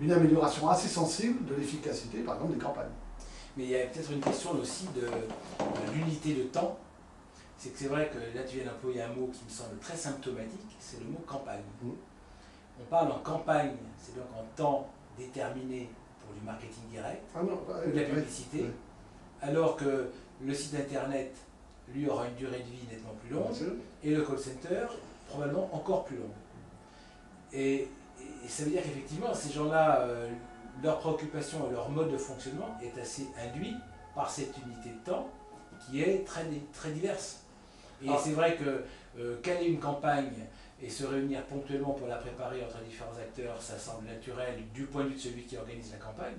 une amélioration assez sensible de l'efficacité, par exemple, des campagnes. Mais il y a peut-être une question aussi de l'unité de temps. C'est que c'est vrai que là tu viens d'employer un mot qui me semble très symptomatique, c'est le mot campagne. On parle en campagne, c'est donc en temps déterminé pour du marketing direct, ou de la publicité, alors que le site internet, lui, aura une durée de vie nettement plus longue, et le call center, probablement encore plus longue. Et ça veut dire qu'effectivement, ces gens-là, leur préoccupation et leur mode de fonctionnement est assez induit par cette unité de temps qui est très, très diverse. Et c'est vrai que caler une campagne et se réunir ponctuellement pour la préparer entre différents acteurs, ça semble naturel du point de vue de celui qui organise la campagne.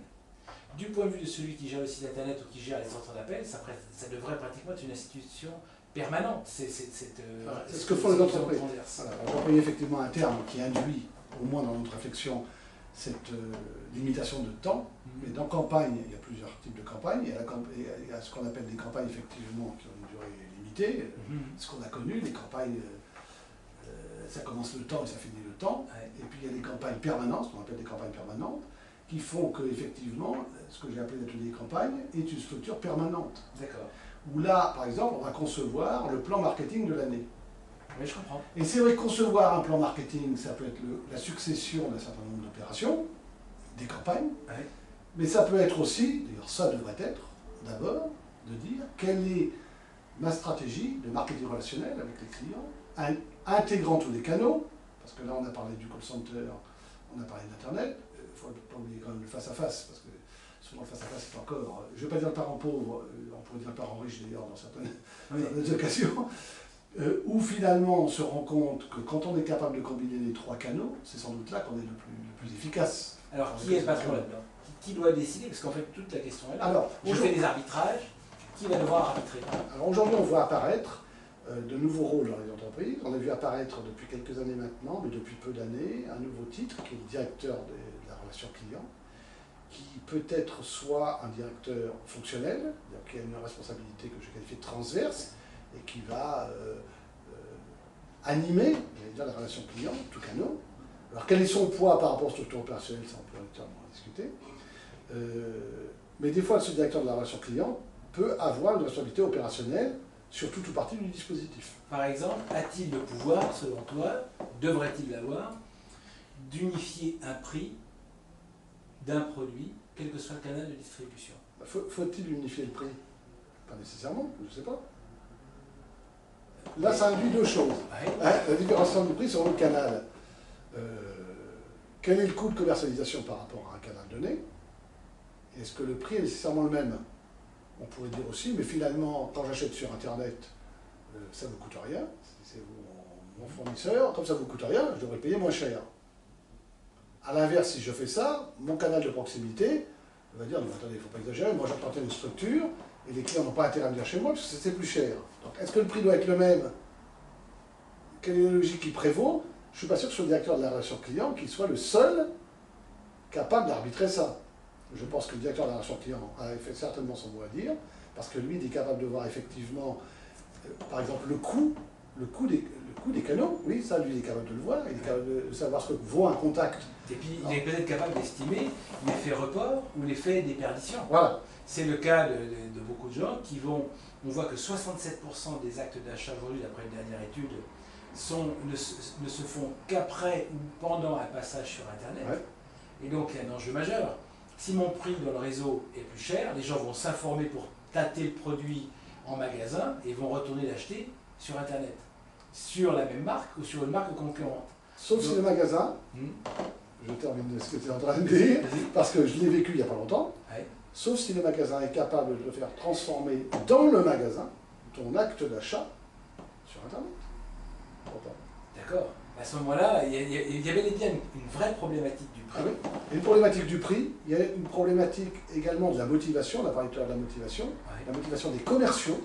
Du point de vue de celui qui gère le site internet ou qui gère les centres d'appel, ça devrait pratiquement être une institution permanente. C'est ce que font les entreprises. Voilà, j'ai employé effectivement un terme qui induit, au moins dans notre réflexion, cette limitation de temps. Mais dans campagne, il y a plusieurs types de campagnes. Il y a ce qu'on appelle des campagnes effectivement qui ont une durée limitée. Ce qu'on a connu, les campagnes, ça commence le temps et ça finit le temps. Et puis il y a des campagnes permanentes, ce qu'on appelle des campagnes permanentes, qui font que effectivement, ce que j'ai appelé l'atelier campagne est une structure permanente. D'accord. Où là, par exemple, on va concevoir le plan marketing de l'année. Oui, je comprends. Et c'est vrai que concevoir un plan marketing, ça peut être la succession d'un certain nombre d'opérations, des campagnes, mais ça peut être aussi, d'ailleurs ça devrait être, d'abord, de dire quelle est ma stratégie de marketing relationnel avec les clients, intégrant tous les canaux, parce que là on a parlé du call center, on a parlé d'Internet, il ne faut pas oublier quand même le face-à-face, parce que souvent le face-à-face c'est encore, je ne vais pas dire le parent pauvre, on pourrait dire le parent riche d'ailleurs dans certaines occasions, où finalement on se rend compte que quand on est capable de combiner les trois canaux, c'est sans doute là qu'on est le plus efficace. Alors qui est le patron là-dedans? Qui doit décider? Parce qu'en fait toute la question est là. Alors, je fais des arbitrages, qui va devoir arbitrer? Alors aujourd'hui on voit apparaître de nouveaux rôles dans les entreprises. On a vu apparaître depuis quelques années maintenant, mais depuis peu d'années, un nouveau titre qui est le directeur de la relation client, qui peut être soit un directeur fonctionnel, qui a une responsabilité que je qualifie de transverse, et qui va animer la relation client, tout canot. Alors quel est son poids par rapport aux structures opérationnelles, ça on peut éventuellement en discuter. Mais des fois, ce directeur de la relation client peut avoir une responsabilité opérationnelle sur toute ou partie du dispositif. Par exemple, a-t-il le pouvoir, selon toi, devrait-il l'avoir, d'unifier un prix d'un produit, quel que soit le canal de distribution? Faut-il unifier le prix? Pas nécessairement, je ne sais pas. Là, ça induit deux choses. La différenciation du prix selon le canal. Quel est le coût de commercialisation par rapport à un canal donné? Est-ce que le prix est nécessairement le même? On pourrait dire aussi, mais finalement, quand j'achète sur Internet, ça ne vous coûte rien. C'est mon fournisseur, comme ça ne vous coûte rien, je devrais payer moins cher. A l'inverse, si je fais ça, mon canal de proximité va dire, non, attendez, il ne faut pas exagérer, moi j'appartiens à une structure, et les clients n'ont pas intérêt à venir chez moi, parce que c'est plus cher. Donc, est-ce que le prix doit être le même? Quelle est la logique qui prévaut? Je ne suis pas sûr que ce soit le directeur de la relation client qui soit le seul capable d'arbitrer ça. Je pense que le directeur de la relation client a certainement son mot à dire, parce que lui, il est capable de voir effectivement, par exemple, le coût des canaux. Oui, ça, lui, il est capable de le voir, il est capable de savoir ce que vaut un contact. Et puis, il est peut-être capable d'estimer l'effet report ou l'effet déperdition. Voilà. C'est le cas de beaucoup de gens qui vont... On voit que 67% des actes d'achat aujourd'hui, d'après une dernière étude, ne se font qu'après ou pendant un passage sur Internet. Ouais. Et donc, il y a un enjeu majeur. Si mon prix dans le réseau est plus cher, les gens vont s'informer pour tâter le produit en magasin et vont retourner l'acheter sur Internet, sur la même marque ou sur une marque concurrente. Sauf si le magasin, je termine ce que tu es en train de dire, parce que je l'ai vécu il n'y a pas longtemps, sauf si le magasin est capable de le faire transformer dans le magasin, ton acte d'achat, sur Internet. D'accord. À ce moment-là, il y avait bien une vraie problématique du prix. Ah oui. Et une problématique du prix, il y a une problématique également de la motivation, on a parlé tout à l'heure de la motivation, Ouais. la motivation des commerciaux,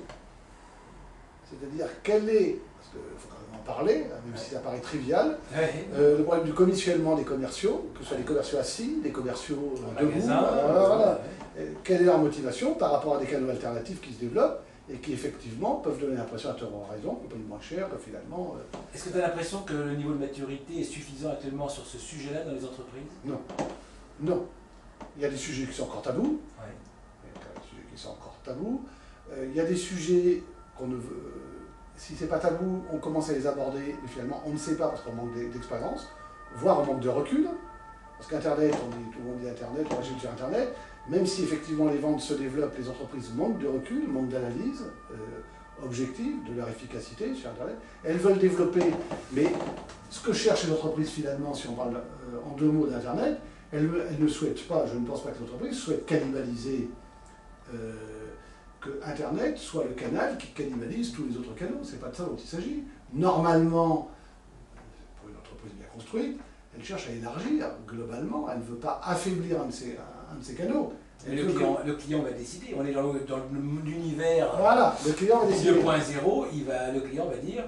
c'est-à-dire quelle est, parce qu'il faut quand même en parler, même si ça paraît trivial, Ouais. le problème du commissionnement des commerciaux, que ce soit des commerciaux assis, des commerciaux En debout, magasin, voilà. ouais. Quelle est leur motivation par rapport à des canaux alternatifs qui se développent et qui effectivement peuvent donner l'impression à tort ou à raison qu'on paye moins cher, que finalement... Est-ce que tu as l'impression que le niveau de maturité est suffisant actuellement sur ce sujet-là dans les entreprises? Non. Non. Il y a des sujets qui sont encore tabous. Ouais. Il y a des sujets qui sont encore tabous. Il y a des sujets qu'on ne veut... Si c'est pas tabou, on commence à les aborder, mais finalement on ne sait pas parce qu'on manque d'expérience, voire on manque de recul. Parce qu'Internet, tout le monde dit Internet, on achète sur Internet, même si effectivement les ventes se développent, les entreprises manquent de recul, manquent d'analyse objective de leur efficacité sur Internet. Elles veulent développer, mais ce que cherchent les entreprises finalement, si on parle en deux mots d'Internet, elles ne souhaitent pas, je ne pense pas que les entreprises souhaitent cannibaliser que Internet soit le canal qui cannibalise tous les autres canaux. C'est pas de ça dont il s'agit. Normalement, pour une entreprise bien construite, elle cherche à élargir globalement, elle ne veut pas affaiblir un de ses canaux. Le client va décider. On est dans l'univers voilà, le client va décider. 2.0, le client va dire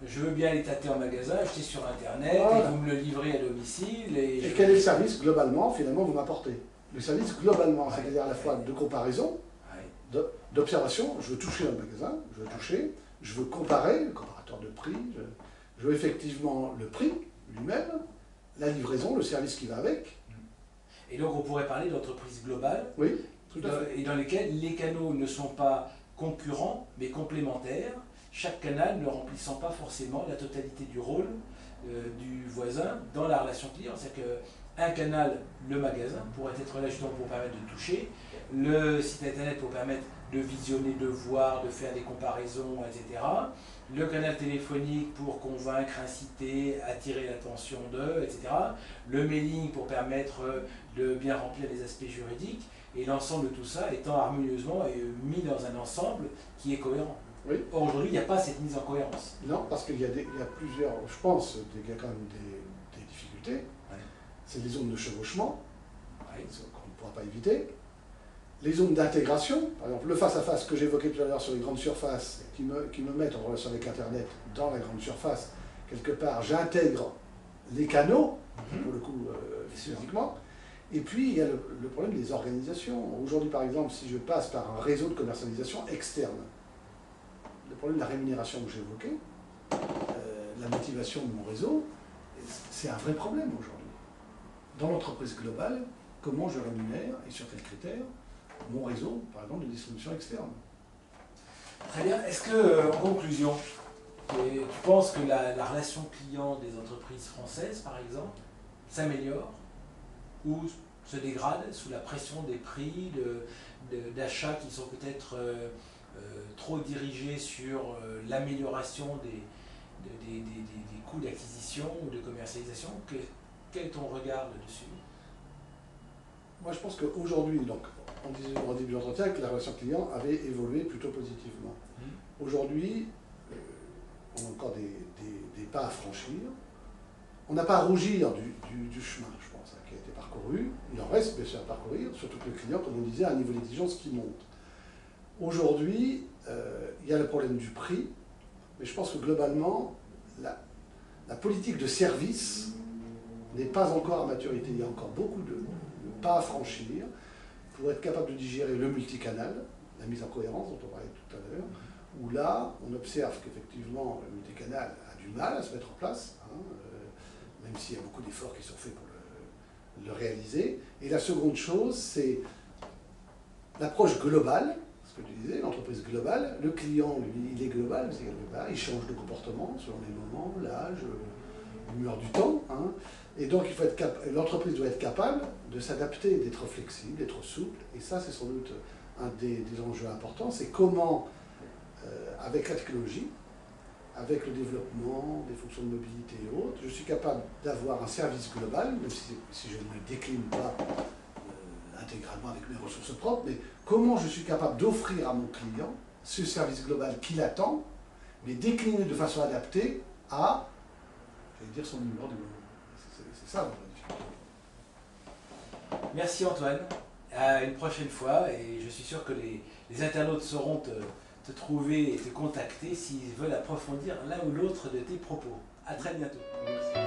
je veux bien aller tâter en magasin, acheter sur Internet, voilà. et vous me le livrez à domicile. Et quel est le service globalement, finalement, vous m'apportez? Le service globalement, c'est-à-dire à la fois de comparaison, d'observation, je veux toucher dans le magasin, je veux toucher, je veux comparer, le comparateur de prix, je veux effectivement le prix lui-même, la livraison, le service qui va avec. Et donc on pourrait parler d'entreprise globale, oui, tout à fait. et dans lesquelles les canaux ne sont pas concurrents, mais complémentaires, chaque canal ne remplissant pas forcément la totalité du rôle du voisin dans la relation client. C'est-à-dire qu'un canal, le magasin, pourrait être là justement pour permettre de toucher, le site internet pour permettre de visionner, de voir, de faire des comparaisons, etc. Le canal téléphonique pour convaincre, inciter, attirer l'attention d'eux, etc. Le mailing pour permettre de bien remplir les aspects juridiques, et l'ensemble de tout ça étant harmonieusement mis dans un ensemble qui est cohérent. Oui. Or, aujourd'hui, il n'y a pas cette mise en cohérence. Non, parce qu'il y a plusieurs, je pense, il y a quand même des difficultés. Ouais. C'est les zones de chevauchement, Ouais. qu'on ne pourra pas éviter. Les zones d'intégration, par exemple le face-à-face que j'évoquais tout à l'heure sur les grandes surfaces, qui me mettent en relation avec Internet dans la grande surface, quelque part j'intègre les canaux, pour le coup physiquement. Et puis il y a le problème des organisations. Aujourd'hui par exemple, si je passe par un réseau de commercialisation externe, le problème de la rémunération que j'évoquais, la motivation de mon réseau, c'est un vrai problème aujourd'hui. Dans l'entreprise globale, comment je rémunère et sur quels critères mon réseau, par exemple, de distribution externe. Très bien. Est-ce que, en conclusion, tu penses que la relation client des entreprises françaises, par exemple, s'améliore ou se dégrade sous la pression des prix, d'achats qui sont peut-être trop dirigés sur l'amélioration des coûts d'acquisition ou de commercialisation? Quel est ton regard là-dessus? Moi, je pense qu'aujourd'hui, donc, on disait au début de l'entretien que la relation client avait évolué plutôt positivement. Aujourd'hui, on a encore des pas à franchir. On n'a pas à rougir du chemin, je pense, qui a été parcouru. Il en reste bien sûr à parcourir, surtout que le client, comme on disait, a un niveau d'exigence qui monte. Aujourd'hui, il y a le problème du prix, mais je pense que globalement, la politique de service n'est pas encore à maturité. Il y a encore beaucoup de pas à franchir pour être capable de digérer le multicanal, la mise en cohérence dont on parlait tout à l'heure, où là, on observe qu'effectivement, le multicanal a du mal à se mettre en place, même s'il y a beaucoup d'efforts qui sont faits pour le réaliser. Et la seconde chose, c'est l'approche globale, ce que tu disais, l'entreprise globale. Le client, lui, il est global, il change de comportement selon les moments, l'âge, l'humeur du temps. Et donc, l'entreprise doit être capable de s'adapter, d'être flexible, d'être souple. Et ça, c'est sans doute un des enjeux importants. C'est comment, avec la technologie, avec le développement des fonctions de mobilité et autres, je suis capable d'avoir un service global, même si je ne le décline pas intégralement avec mes ressources propres, mais comment je suis capable d'offrir à mon client ce service global qu'il attend, mais décliné de façon adaptée à j'allais dire, son humeur du moment. C'est ça, la vraie difficulté. Merci Antoine, à une prochaine fois, et je suis sûr que les internautes sauront te trouver et te contacter s'ils veulent approfondir l'un ou l'autre de tes propos. À très bientôt. Merci.